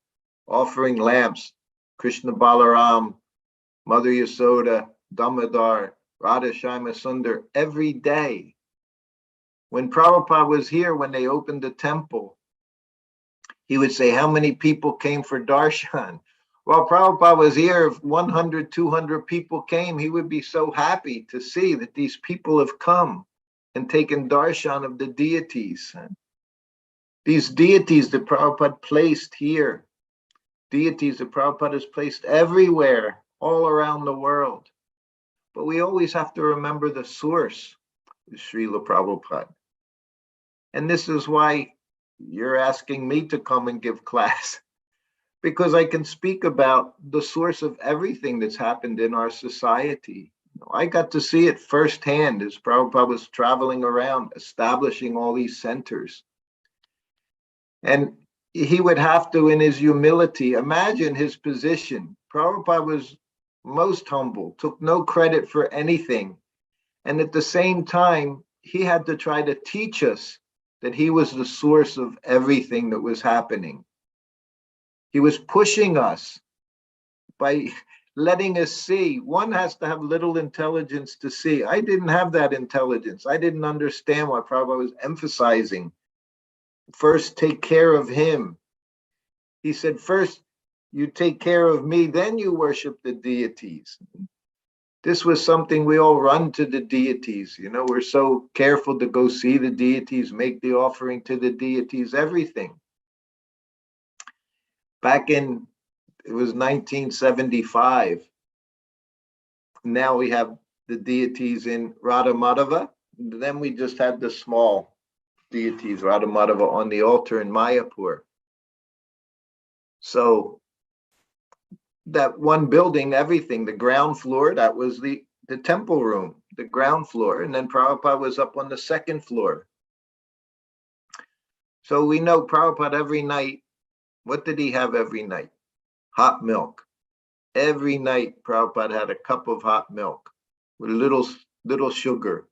[SPEAKER 6] offering lamps. Krishna Balaram, Mother Yasoda, Damodar, Radha Shyama Sundar, every day. When Prabhupada was here, when they opened the temple, he would say, how many people came for darshan? While Prabhupada was here, if 100, 200 people came, he would be so happy to see that these people have come and taken darshan of the deities. These deities that Prabhupada placed here, deities that Prabhupada has placed everywhere, all around the world. But we always have to remember the source is Srila Prabhupada. And this is why you're asking me to come and give class, because I can speak about the source of everything that's happened in our society. I got to see it firsthand as Prabhupada was traveling around, establishing all these centers. And he would have to, in his humility, imagine his position. Prabhupada was most humble, took no credit for anything. And at the same time, he had to try to teach us that he was the source of everything that was happening. He was pushing us by letting us see. One has to have little intelligence to see. I didn't have that intelligence. I didn't understand what Prabhupada was emphasizing. First, take care of him. He said, first, you take care of me, then you worship the deities. This was something we all run to the deities. You know, we're so careful to go see the deities, make the offering to the deities, everything. Back in, it was 1975. Now we have the deities in Radha Madhava. Then we just had the small deities, Radha Madhava, on the altar in Mayapur. So that one building, everything, the ground floor, that was the temple room, the ground floor. And then Prabhupada was up on the second floor. So we know Prabhupada every night, what did he have every night? Hot milk. Every night Prabhupada had a cup of hot milk with little sugar.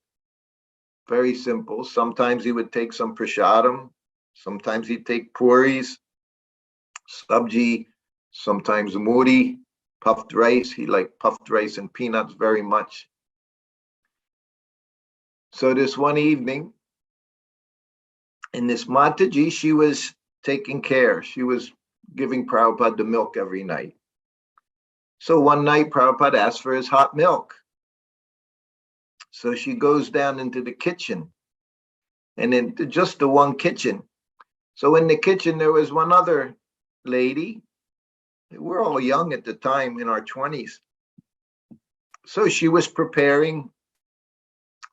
[SPEAKER 6] Very simple. Sometimes he would take some prasadam. Sometimes he'd take puris, sabji, sometimes muri, puffed rice. He liked puffed rice and peanuts very much. So this one evening, in this Mataji, she was taking care. She was giving Prabhupada the milk every night. So one night, Prabhupada asked for his hot milk. So she goes down into the kitchen, and in just the one kitchen. So in the kitchen, there was one other lady. We're all young at the time, in our 20s. So she was preparing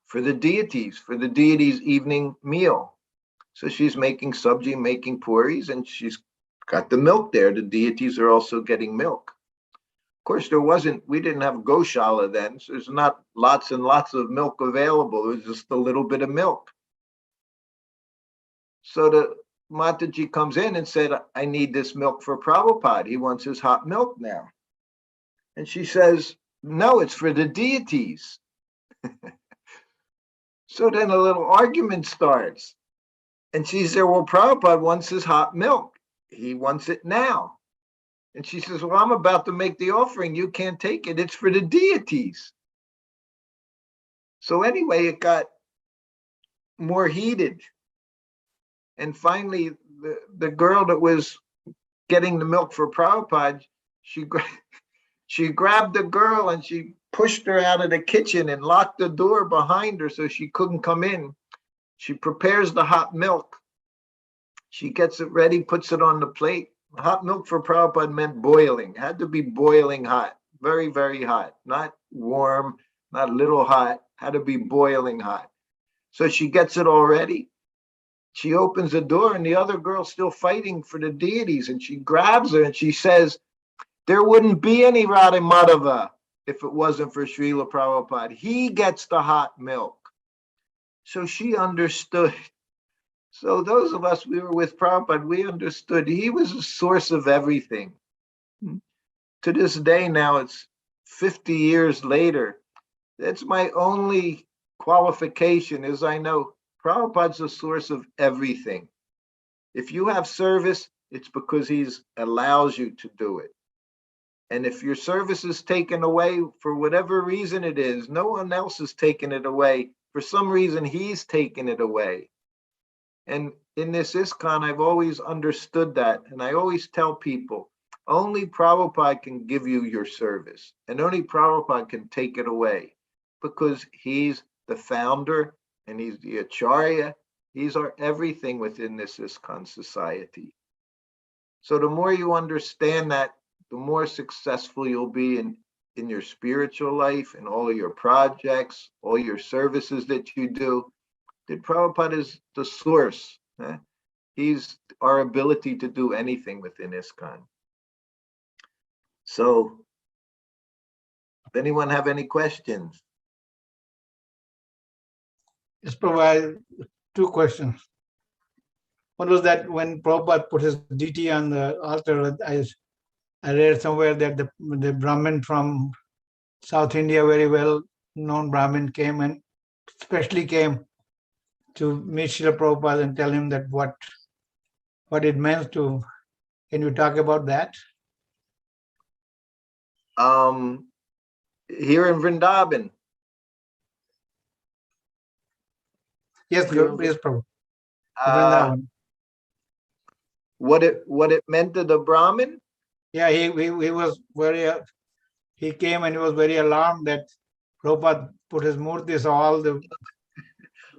[SPEAKER 6] for the deities' evening meal. So she's making sabji, making puris, and she's got the milk there. The deities are also getting milk. Of course, we didn't have Goshala then, so there's not lots and lots of milk available. It was just a little bit of milk. So the Mataji comes in and said, I need this milk for Prabhupada. He wants his hot milk now. And she says, no, it's for the deities. So then a little argument starts. And she said, well, Prabhupada wants his hot milk. He wants it now. And she says, well, I'm about to make the offering. You can't take it. It's for the deities. So anyway, it got more heated. And finally, the girl that was getting the milk for Prabhupada, she grabbed the girl and she pushed her out of the kitchen and locked the door behind her so she couldn't come in. She prepares the hot milk. She gets it ready, puts it on the plate. Hot milk for Prabhupada meant boiling. It had to be boiling hot, very, very hot, not warm, not a little hot, had to be boiling hot. So she gets it all ready. She opens the door and the other girl's still fighting for the deities, and she grabs her and she says, there wouldn't be any Radha Madhava if it wasn't for Srila Prabhupada. He gets the hot milk. So she understood. So those of us, we were with Prabhupada, we understood he was the source of everything. To this day now, it's 50 years later. That's my only qualification, is I know Prabhupada's the source of everything. If you have service, it's because he allows you to do it. And if your service is taken away for whatever reason it is, no one else is taking it away. For some reason, he's taken it away. And in this ISKCON, I've always understood that. And I always tell people, only Prabhupada can give you your service. And only Prabhupada can take it away. Because he's the founder and he's the Acharya. He's our everything within this ISKCON society. So the more you understand that, the more successful you'll be in in your spiritual life and all of your projects, all your services that you do, that Prabhupada is the source. He's our ability to do anything within ISKCON. So, does anyone have any questions?
[SPEAKER 3] Just provide two questions. One was that when Prabhupada put his deity on the altar, I read somewhere that the Brahmin from South India, very well known Brahmin, came and especially came to meet Srila Prabhupada and tell him that what it meant to. Can you talk about that?
[SPEAKER 6] Here in Vrindavan.
[SPEAKER 3] Yes, yes, Prabhu. Vrindavan.
[SPEAKER 6] What it meant to the Brahmin?
[SPEAKER 3] Yeah, he was very. He came and he was very alarmed that Prabhupada put his murtis all the.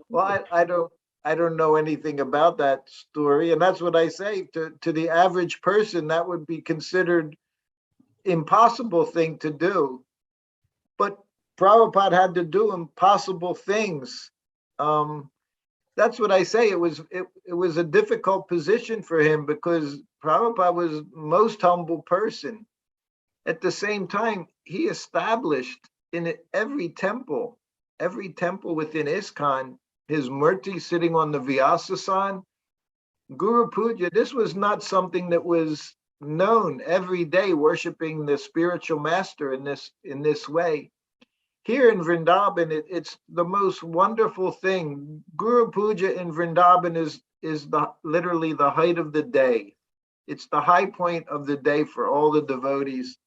[SPEAKER 6] Well, I don't know anything about that story, and that's what I say to the average person. That would be considered impossible thing to do, but Prabhupada had to do impossible things. That's what I say. It was a difficult position for him because Prabhupada was most humble person. At the same time, he established in every temple within ISKCON, his murti sitting on the Vyasasan, Guru Puja. This was not something that was known every day, worshiping the spiritual master in this way. Here in Vrindavan, it's the most wonderful thing. Guru Puja in Vrindavan is literally the height of the day. It's the high point of the day for all the devotees.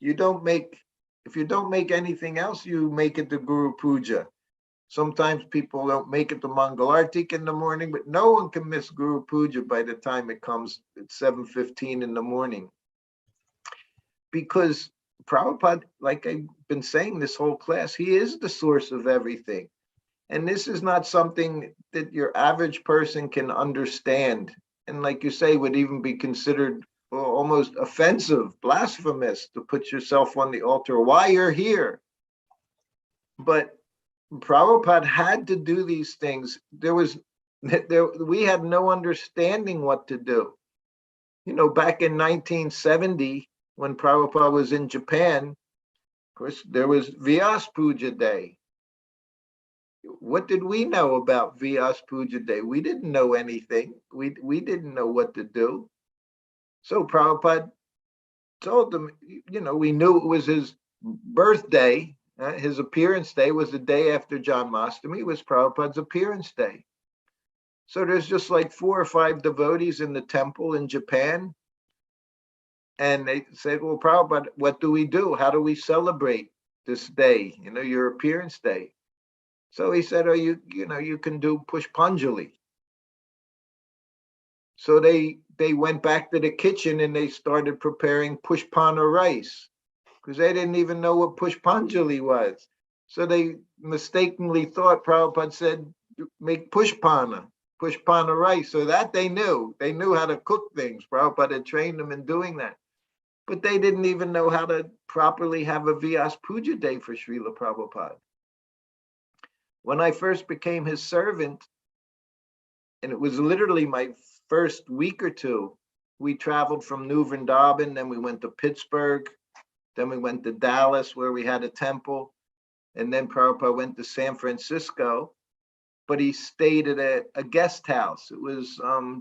[SPEAKER 6] If you don't make anything else, you make it to Guru Puja. Sometimes people don't make it to Mangalartik in the morning, but no one can miss Guru Puja by the time it comes at 7:15 in the morning. Because Prabhupada, like I've been saying this whole class, he is the source of everything. And this is not something that your average person can understand. And like you say, would even be considered almost offensive, blasphemous to put yourself on the altar while you're here. But Prabhupada had to do these things. We had no understanding what to do. Back in 1970, when Prabhupada was in Japan, of course, there was Vyas Puja Day. What did we know about Vyas Puja Day? We didn't know anything. We didn't know what to do. So Prabhupada told them, we knew it was his birthday. His appearance day was the day after Janmashtami. It was Prabhupada's appearance day. So there's just like 4 or 5 devotees in the temple in Japan. And they said, well, Prabhupada, what do we do? How do we celebrate this day, your appearance day? So he said, oh, you can do Pushpanjali. So they went back to the kitchen and they started preparing Pushpana rice because they didn't even know what Pushpanjali was. So they mistakenly thought Prabhupada said, make Pushpana rice. So that they knew how to cook things. Prabhupada had trained them in doing that. But they didn't even know how to properly have a Vyas Puja Day for Srila Prabhupada. When I first became his servant, and it was literally my first week or two, we traveled from New Vrindavan, then we went to Pittsburgh, then we went to Dallas where we had a temple, and then Prabhupada went to San Francisco, but he stayed at a guest house. It was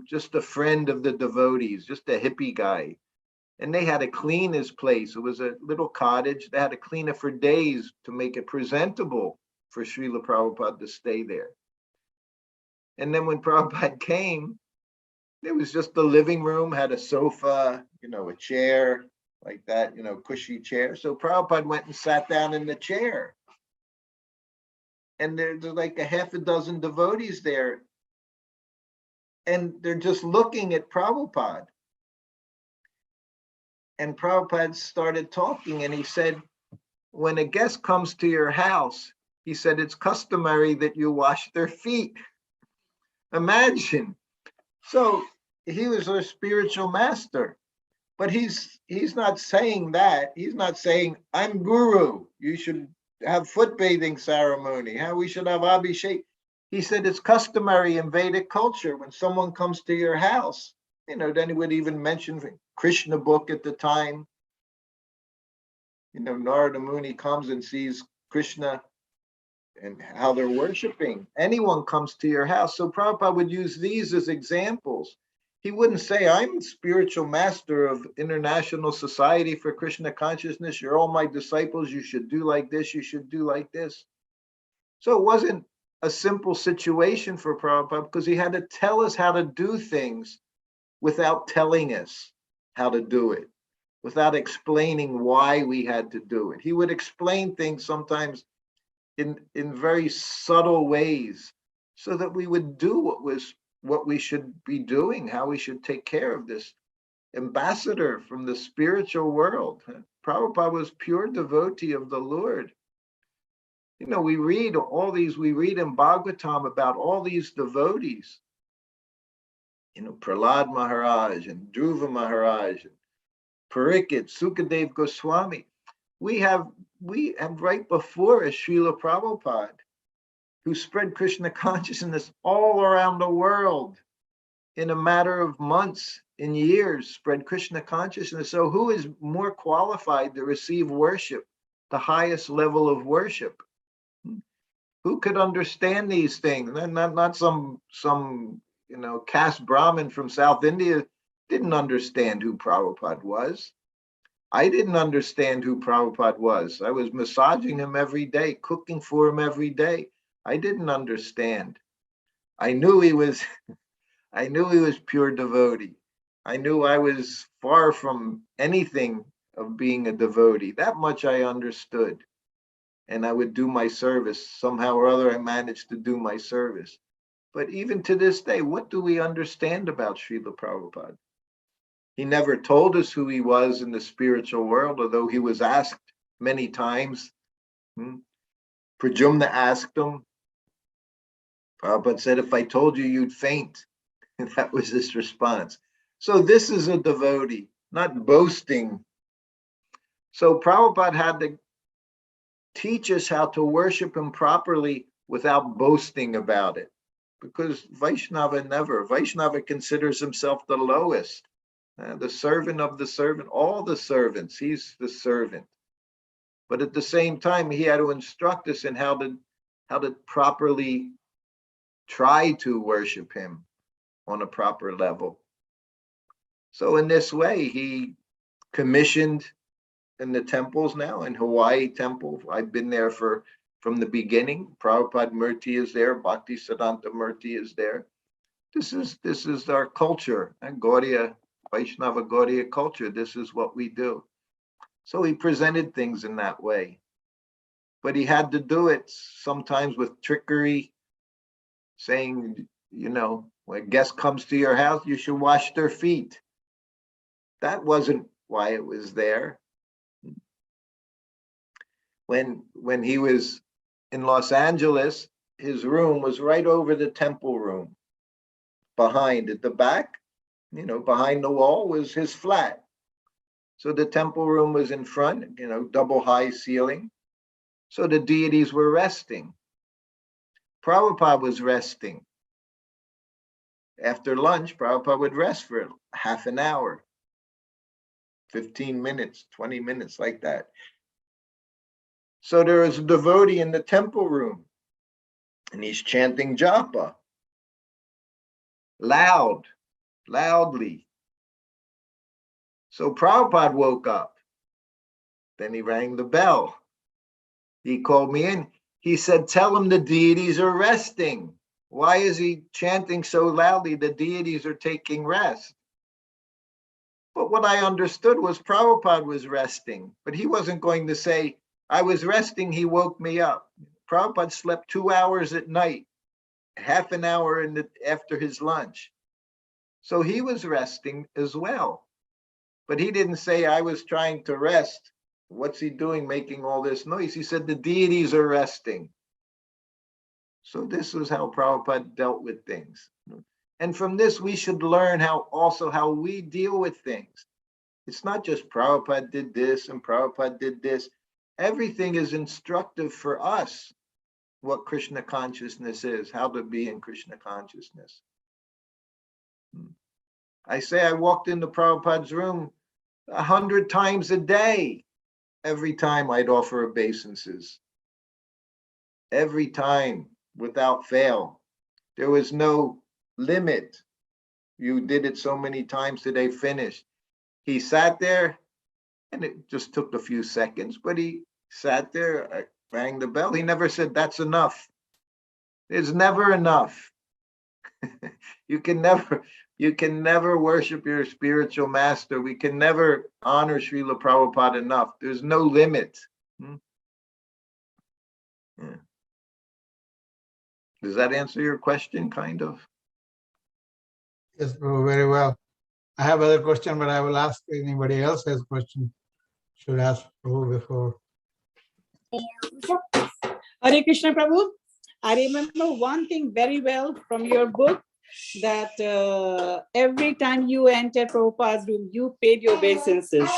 [SPEAKER 6] just a friend of the devotees, just a hippie guy. And they had to clean his place. It was a little cottage. They had to clean it for days to make it presentable for Srila Prabhupada to stay there. And then when Prabhupada came, it was just the living room, had a sofa, a chair like that, cushy chair. So Prabhupada went and sat down in the chair. And there's like a half a dozen devotees there. And they're just looking at Prabhupada. And Prabhupada started talking and he said, when a guest comes to your house, he said, it's customary that you wash their feet. Imagine. So he was our spiritual master. But he's not saying that. He's not saying, I'm guru. You should have foot bathing ceremony. How we should have abhishek. He said it's customary in Vedic culture when someone comes to your house. Then he would even mention Krishna book at the time. Narada Muni comes and sees Krishna and how they're worshiping. Anyone comes to your house. So Prabhupada would use these as examples. He wouldn't say, I'm spiritual master of International Society for Krishna Consciousness. You're all my disciples. You should do like this. You should do like this. So it wasn't a simple situation for Prabhupada because he had to tell us how to do things without telling us how to do it, without explaining why we had to do it. He would explain things sometimes in very subtle ways so that we would do what we should be doing, how we should take care of this ambassador from the spiritual world. Prabhupada was pure devotee of the Lord. We read in Bhagavatam about all these devotees. Prahlad Maharaj and Dhruva Maharaj, and Parikit, Sukadev Goswami. We have right before us Srila Prabhupada, who spread Krishna consciousness all around the world in a matter of months, in years, spread Krishna consciousness. So who is more qualified to receive worship, the highest level of worship? Who could understand these things? Not some caste Brahmin from South India didn't understand who Prabhupada was. I didn't understand who Prabhupada was. I was massaging him every day, cooking for him every day. I didn't understand. I knew he was pure devotee. I knew I was far from anything of being a devotee. That much I understood. And I would do my service. Somehow or other, I managed to do my service. But even to this day, what do we understand about Srila Prabhupada? He never told us who he was in the spiritual world, although he was asked many times. Prajumna asked him. Prabhupada said, if I told you, you'd faint. And that was his response. So this is a devotee, not boasting. So Prabhupada had to teach us how to worship him properly without boasting about it. Because Vaishnava considers himself the lowest, the servant of the servant, all the servants, he's the servant. But at the same time, he had to instruct us in how to properly try to worship him on a proper level. So in this way, he commissioned in the temples now, in Hawaii temple. I've been there from the beginning. Prabhupada Murti is there, Bhakti Siddhanta Murti is there. This is our culture, and Gaudiya, Vaishnava Gaudiya culture. This is what we do. So he presented things in that way. But he had to do it sometimes with trickery, saying, when a guest comes to your house, you should wash their feet. That wasn't why it was there. When he was in Los Angeles, his room was right over the temple room. Behind, at the back, behind the wall was his flat. So the temple room was in front, double high ceiling. So the deities were resting. Prabhupada was resting. After lunch, Prabhupada would rest for half an hour, 15 minutes, 20 minutes, like that. So there was a devotee in the temple room, and he's chanting japa, loudly. So Prabhupada woke up. Then he rang the bell. He called me in. He said, tell him the deities are resting. Why is he chanting so loudly? The deities are taking rest. But what I understood was Prabhupada was resting, but he wasn't going to say, I was resting, he woke me up. Prabhupada slept 2 hours at night, half an hour after his lunch. So he was resting as well. But he didn't say, I was trying to rest. What's he doing making all this noise? He said, the deities are resting. So this was how Prabhupada dealt with things. And from this, we should learn how we deal with things. It's not just Prabhupada did this and Prabhupada did this. Everything is instructive for us, what Krishna consciousness is, how to be in Krishna consciousness. I say I walked into Prabhupada's room 100 times a day. Every time I'd offer obeisances. Every time, without fail. There was no limit. You did it so many times today, finished. He sat there, and it just took a few seconds, but he sat there, I rang the bell. He never said, that's enough. It's never enough. You can never worship your spiritual master. We can never honor Srila Prabhupada enough. There's no limit. Yeah. Does that answer your question, kind of?
[SPEAKER 3] Yes, Prabhu, very well. I have other question, but I will ask if anybody else has question. Should ask Prabhu before.
[SPEAKER 7] Hare Krishna Prabhu, I remember one thing very well from your book, that every time you entered Prabhupada's room, you paid your obeisances.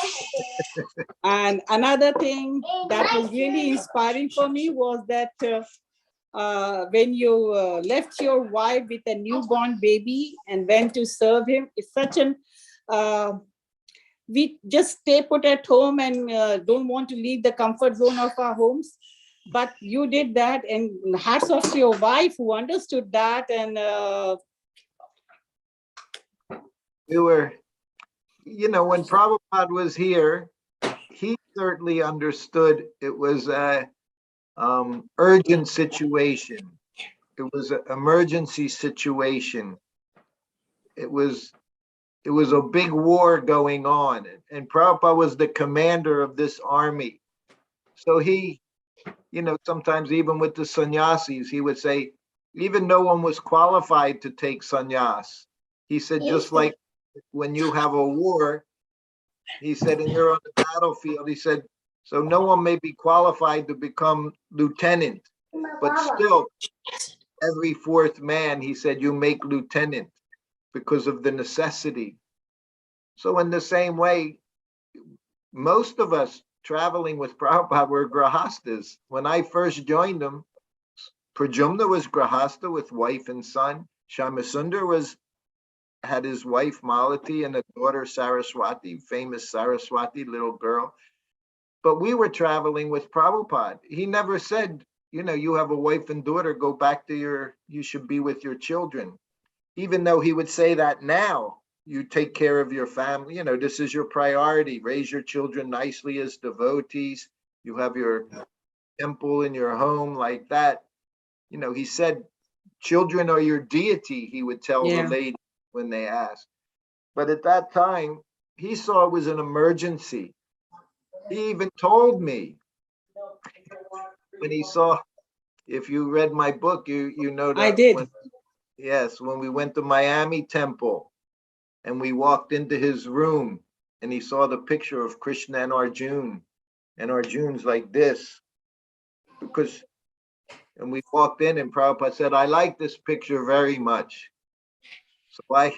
[SPEAKER 7] And another thing that was really inspiring for me was that when you left your wife with a newborn baby and went to serve him, it's such an, we just stay put at home and don't want to leave the comfort zone of our homes. But you did that, and hats off to your wife who understood that. And
[SPEAKER 6] We were, when Prabhupada was here, he certainly understood it was a urgent situation. It was an emergency situation. It was a big war going on, and Prabhupada was the commander of this army. So he, sometimes even with the sannyasis, he would say, even no one was qualified to take sannyas. He said, just like when you have a war, he said, and you're on the battlefield, he said, so no one may be qualified to become lieutenant, but still every fourth man, he said, you make lieutenant because of the necessity. So in the same way, most of us traveling with Prabhupada were grahastas. When I first joined him, Prajumna was grahasta with wife and son. Shyamasundar had his wife Malati and a daughter Saraswati, famous Saraswati little girl. But we were traveling with Prabhupada. He never said, you have a wife and daughter, go back to you should be with your children. Even though he would say that now, you take care of your family, this is your priority, raise your children nicely as devotees, you have your temple in your home like that. He said, children are your deity, he would tell the lady when they asked. But at that time, he saw it was an emergency. He even told me when he saw, if you read my book, you know that
[SPEAKER 7] I did.
[SPEAKER 6] When we went to Miami Temple and we walked into his room and he saw the picture of Krishna and Arjun's like this, and we walked in and Prabhupada said, I like this picture very much. So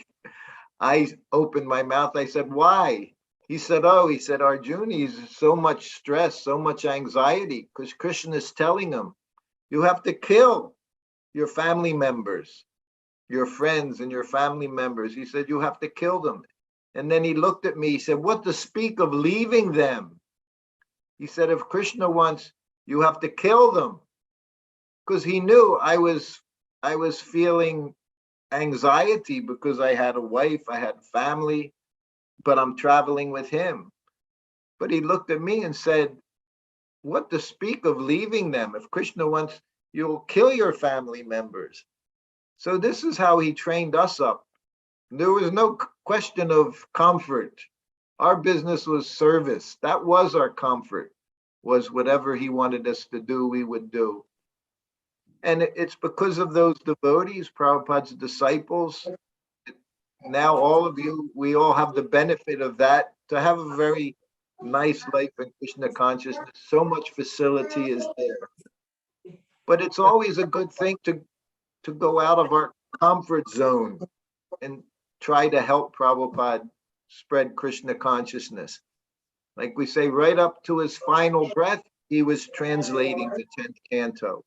[SPEAKER 6] I opened my mouth. I said, why? He said, Arjuna, he's so much stress, so much anxiety, because Krishna is telling him, you have to kill your family members, your friends and your family members. He said, you have to kill them. And then he looked at me, he said, what to speak of leaving them? He said, if Krishna wants, you have to kill them. Because he knew I was feeling anxiety because I had a wife, I had family, but I'm traveling with him. But he looked at me and said, what to speak of leaving them? If Krishna wants, you'll kill your family members. So this is how he trained us up. There was no question of comfort. Our business was service. That was our comfort, was whatever he wanted us to do, we would do. And it's because of those devotees, Prabhupada's disciples. Now all of you, we all have the benefit of that, to have a very nice life in Krishna consciousness. So much facility is there. But it's always a good thing to go out of our comfort zone and try to help Prabhupada spread Krishna consciousness. Like we say, right up to his final breath, he was translating the 10th canto.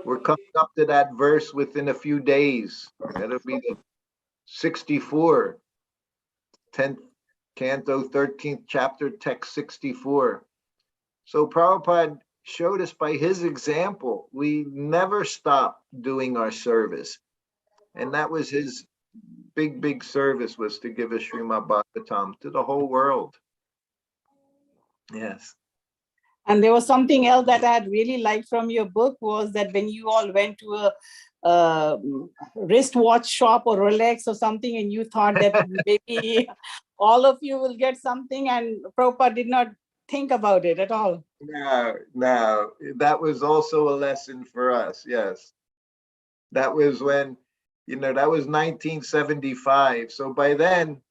[SPEAKER 6] We're coming up to that verse within a few days. That'll be the 64, 10th canto, 13th chapter, text 64. So Prabhupada showed us by his example, we never stop doing our service. And that was his big service, was to give us Srimad Bhagavatam to the whole world. Yes.
[SPEAKER 7] And there was something else that I had really liked from your book, was that when you all went to a wristwatch shop or Rolex or something, and you thought that maybe all of you will get something, and Prabhupada did not think about it at all.
[SPEAKER 6] No, that was also a lesson for us. Yes. That was when, that was 1975. So by then,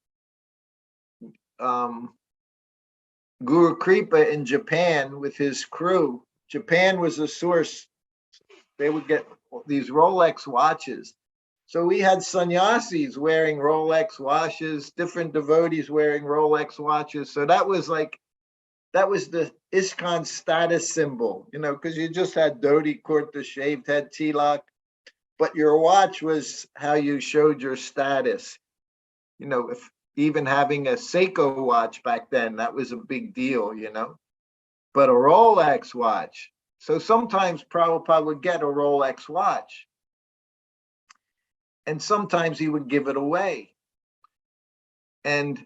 [SPEAKER 6] Guru Kripa in Japan with his crew, Japan was a source. They would get these Rolex watches. So we had sannyasis wearing Rolex watches, different devotees wearing Rolex watches. So that was the ISKCON status symbol, because you just had dhoti, kurta, shaved head, tilak, but your watch was how you showed your status. If even having a Seiko watch back then, that was a big deal, but a Rolex watch. So sometimes Prabhupada would get a Rolex watch, and sometimes he would give it away. And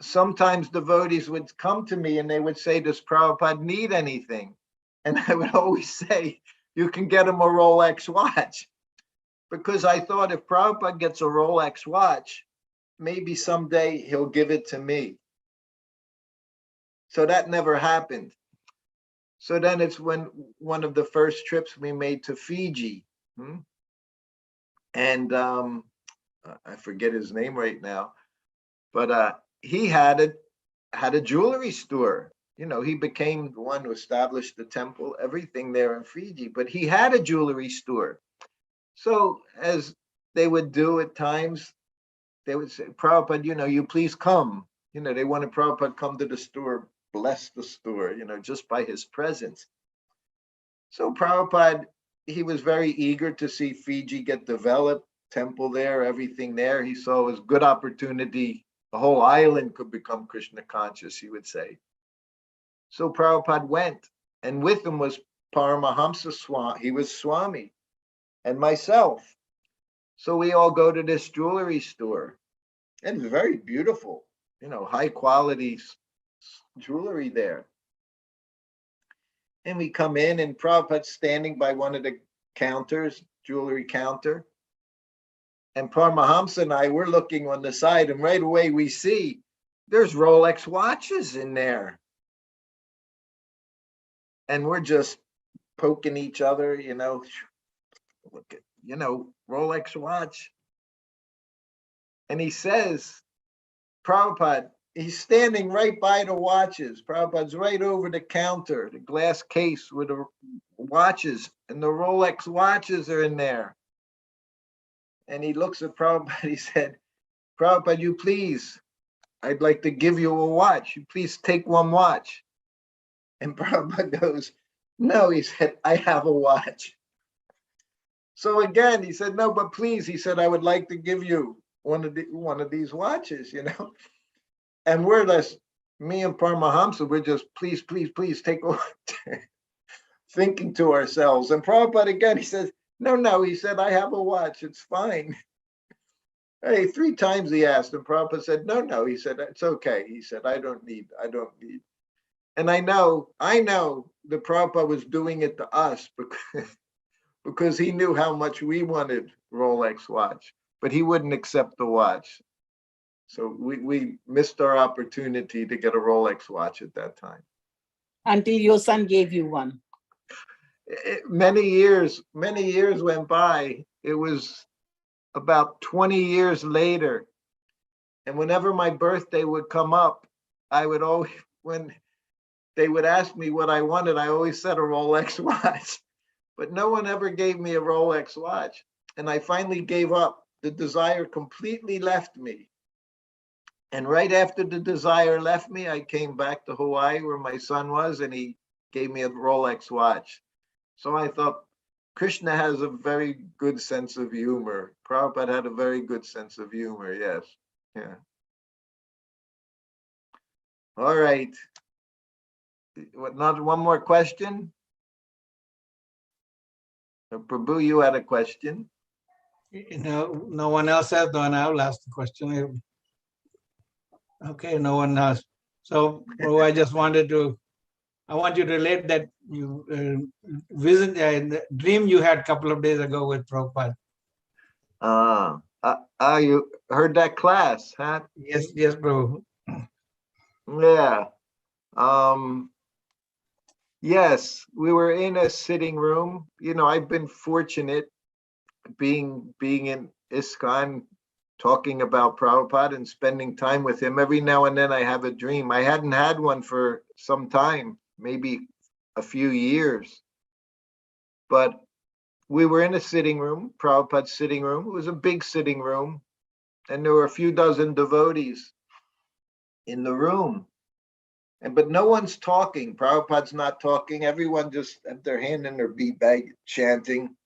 [SPEAKER 6] sometimes devotees would come to me and they would say, does Prabhupada need anything? And I would always say, you can get him a Rolex watch. Because I thought if Prabhupada gets a Rolex watch, maybe someday he'll give it to me. So that never happened. So then it's when one of the first trips we made to Fiji. And I forget his name right now, but he had a jewelry store. He became the one who established the temple, everything there in Fiji, but he had a jewelry store. So as they would do at times, they would say, Prabhupada, you please come. They wanted Prabhupada come to the store, bless the store, just by his presence. So Prabhupada, he was very eager to see Fiji get developed, temple there, everything there. He saw it was a good opportunity. The whole island could become Krishna conscious, he would say. So Prabhupada went, and with him was Paramahamsa Swami. He was Swami, and myself. So we all go to this jewelry store, and it's very beautiful, high quality jewelry there. And we come in, and Prabhupada's standing by one of the counters, jewelry counter. And Paramahamsa and I, we're looking on the side, and right away we see there's Rolex watches in there. And we're just poking each other, look at, Rolex watch. And he says, Prabhupada, he's standing right by the watches. Prabhupada's right over the counter, the glass case with the watches, and the Rolex watches are in there. And he looks at Prabhupada, he said, Prabhupada, you please, I'd like to give you a watch. You please take one watch. And Prabhupada goes, no, he said, I have a watch. So again, he said, no, but please, he said, I would like to give you one of these watches, And we're just, me and Paramahamsa, we're just, please, please, please take a thinking to ourselves. And Prabhupada again, he says, no, he said, I have a watch, it's fine. Hey, 3 times he asked, and Prabhupada said, no, he said, it's okay. He said, I don't need. And I know the Prabhupada was doing it to us because he knew how much we wanted Rolex watch, but he wouldn't accept the watch. So we missed our opportunity to get a Rolex watch at that time.
[SPEAKER 7] Until your son gave you one.
[SPEAKER 6] Many years went by. It was about 20 years later. And whenever my birthday would come up, I would always, when they would ask me what I wanted, I always said a Rolex watch. But no one ever gave me a Rolex watch. And I finally gave up. The desire completely left me. And right after the desire left me, I came back to Hawaii where my son was, and he gave me a Rolex watch. So I thought, Krishna has a very good sense of humor. Prabhupada had a very good sense of humor, yes. Yeah. All right. Not one more question? Prabhu, you had a question?
[SPEAKER 3] No one else has, then I'll ask the question. Okay, no one has. So Prabhu, I want you to relate that you visit the dream you had a couple of days ago with Prabhupada.
[SPEAKER 6] You heard that class, huh?
[SPEAKER 3] Yes, Prabhu.
[SPEAKER 6] Yeah. Yes, we were in a sitting room. You know, I've been fortunate being in ISKCON, talking about Prabhupada and spending time with him. Every now and then I have a dream. I hadn't had one for some time, maybe a few years. But we were in a sitting room, Prabhupada's sitting room. It was a big sitting room. And there were a few dozen devotees in the room. But no one's talking. Prabhupada's not talking. Everyone just had their hand in their bead bag chanting.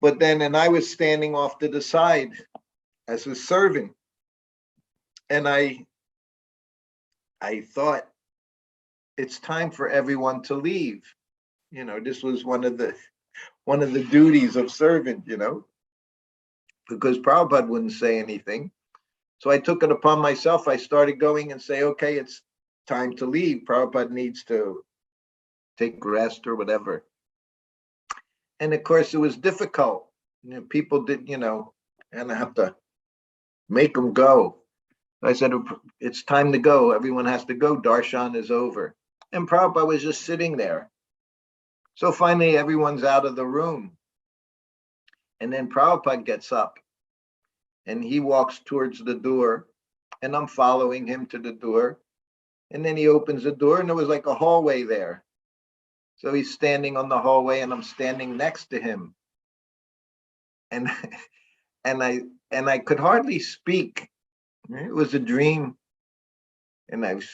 [SPEAKER 6] But then, and I was standing off to the side as a servant. And I thought, it's time for everyone to leave. You know, this was one of the duties of servant, you know, because Prabhupada wouldn't say anything. So I took it upon myself. I started going and say, okay, it's time to leave. Prabhupada needs to take rest or whatever. And of course, it was difficult. You know, people did, you know, and I have to make them go. I said, it's time to go. Everyone has to go. Darshan is over. And Prabhupada was just sitting there. So finally, everyone's out of the room. And then Prabhupada gets up and he walks towards the door, and I'm following him to the door. And then he opens the door, and there was like a hallway there. So he's standing on the hallway, and I'm standing next to him. And I could hardly speak. It was a dream, and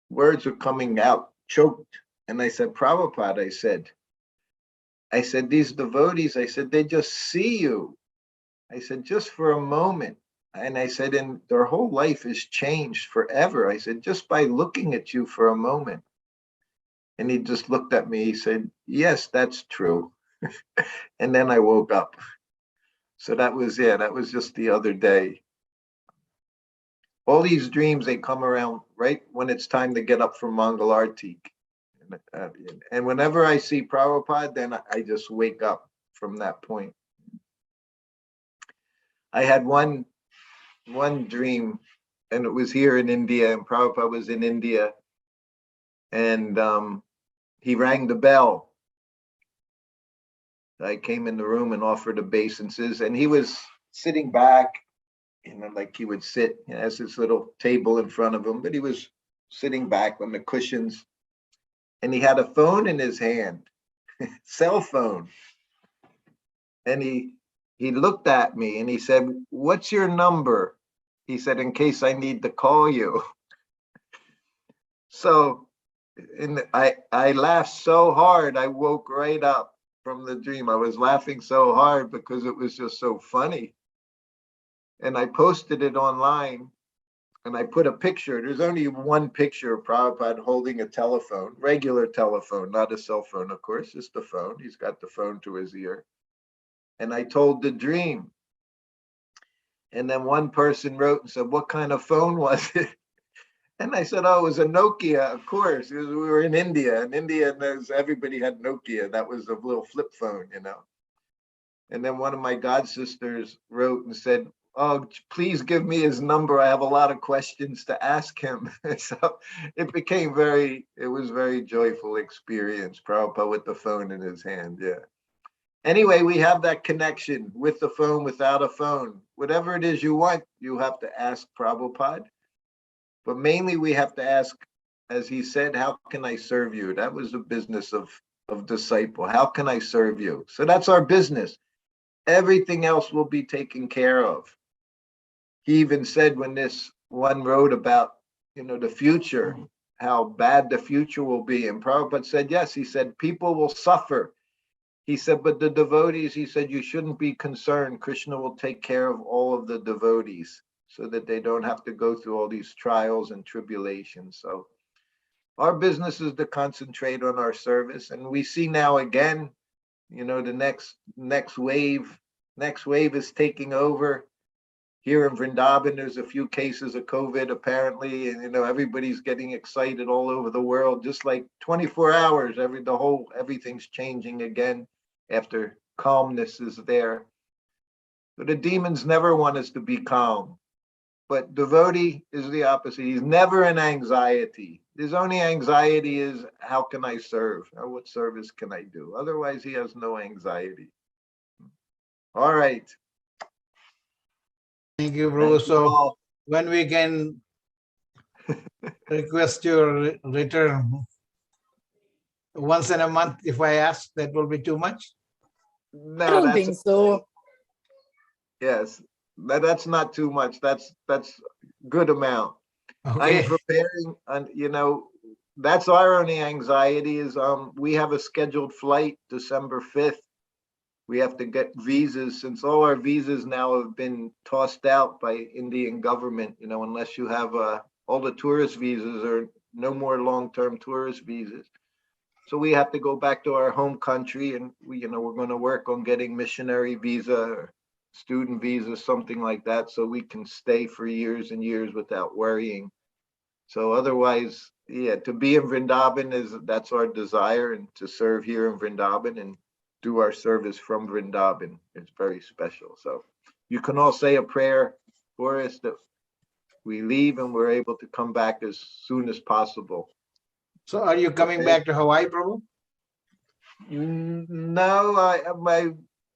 [SPEAKER 6] words were coming out choked. And I said, Prabhupada, I said, these devotees, I said, they just see you. I said, just for a moment. And I said, and their whole life is changed forever. I said, just by looking at you for a moment. And he just looked at me. He said, yes, that's true. And then I woke up. So that was just the other day. All these dreams, they come around right when it's time to get up for Mangal Arti. And whenever I see Prabhupada, then I just wake up from that point. I had one dream, and it was here in India, and Prabhupada was in India, and he rang the bell. I came in the room and offered obeisances, and he was sitting back, you know, like he would sit. He has this little table in front of him, but he was sitting back on the cushions, and he had a phone in his hand, cell phone, and he looked at me and he said, what's your number? He said, in case I need to call you. So I laughed so hard, I woke right up from the dream. I was laughing so hard because it was just so funny. And I posted it online, and I put a picture. There's only one picture of Prabhupada holding a telephone, regular telephone, not a cell phone, of course, just a phone. He's got the phone to his ear. And I told the dream. And then one person wrote and said, what kind of phone was it? And I said, oh, it was a Nokia, of course. We were in India. In India, everybody had Nokia. That was a little flip phone, you know. And then one of my god sisters wrote and said, oh, please give me his number. I have a lot of questions to ask him. So it was very joyful experience, Prabhupada with the phone in his hand, yeah. Anyway, we have that connection with the phone, without a phone. Whatever it is you want, you have to ask Prabhupada. But mainly we have to ask, as he said, how can I serve you? That was the business of disciple. How can I serve you? So that's our business. Everything else will be taken care of. he even said when this one wrote about, the future, how bad the future will be. And Prabhupada said, yes, he said, people will suffer. He said, but the devotees, he said, you shouldn't be concerned. Krishna will take care of all of the devotees so that they don't have to go through all these trials and tribulations. So our business is to concentrate on our service. And we see now again, the next wave is taking over. Here in Vrindavan, there's a few cases of COVID apparently, and everybody's getting excited all over the world. Just like 24 hours, everything's changing again after calmness is there. But the demons never want us to be calm. But devotee is the opposite. He's never in anxiety. His only anxiety is, how can I serve? Or what service can I do? Otherwise, he has no anxiety. All right.
[SPEAKER 3] Thank you, Prabhu.
[SPEAKER 6] Thank you
[SPEAKER 3] So
[SPEAKER 6] all.
[SPEAKER 3] when we can request your return? Once in a month, if I ask, that will be too much?
[SPEAKER 6] No,
[SPEAKER 7] I don't
[SPEAKER 6] that's
[SPEAKER 7] think so.
[SPEAKER 6] yes. That's not too much. That's good amount.
[SPEAKER 3] Okay.
[SPEAKER 6] I'm preparing, and that's our only anxiety is we have a scheduled flight December 5th. We have to get visas since all our visas now have been tossed out by Indian government, unless you have all the tourist visas or no more long-term tourist visas. So we have to go back to our home country, and we're going to work on getting missionary visa or student visa, something like that, so we can stay for years and years without worrying. So otherwise, yeah, to be in Vrindavan that's our desire, and to serve here in Vrindavan and do our service from Vrindavan. It's very special. So you can all say a prayer for us that we leave and we're able to come back as soon as possible.
[SPEAKER 3] So are you coming back to Hawaii, Prabhu?
[SPEAKER 6] No, I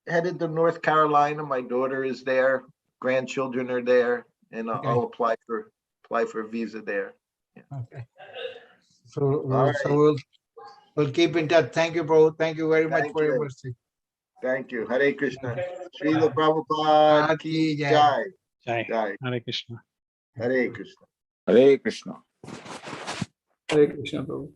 [SPEAKER 6] headed to North Carolina. My daughter is there. Grandchildren are there, and
[SPEAKER 3] Okay.
[SPEAKER 6] I'll apply for a visa there.
[SPEAKER 3] Okay. So,
[SPEAKER 6] All
[SPEAKER 3] we'll keep in touch. Thank you, Prabhu. Thank you very much
[SPEAKER 6] Thank
[SPEAKER 3] for your
[SPEAKER 6] you.
[SPEAKER 3] mercy.
[SPEAKER 6] Thank you. Hare Krishna. Srila Prabhupada ki jai.
[SPEAKER 4] Jai.
[SPEAKER 6] Jai.
[SPEAKER 4] Hare Krishna.
[SPEAKER 6] Hare Krishna.
[SPEAKER 8] Hare Krishna.
[SPEAKER 9] Hare Krishna, Prabhu.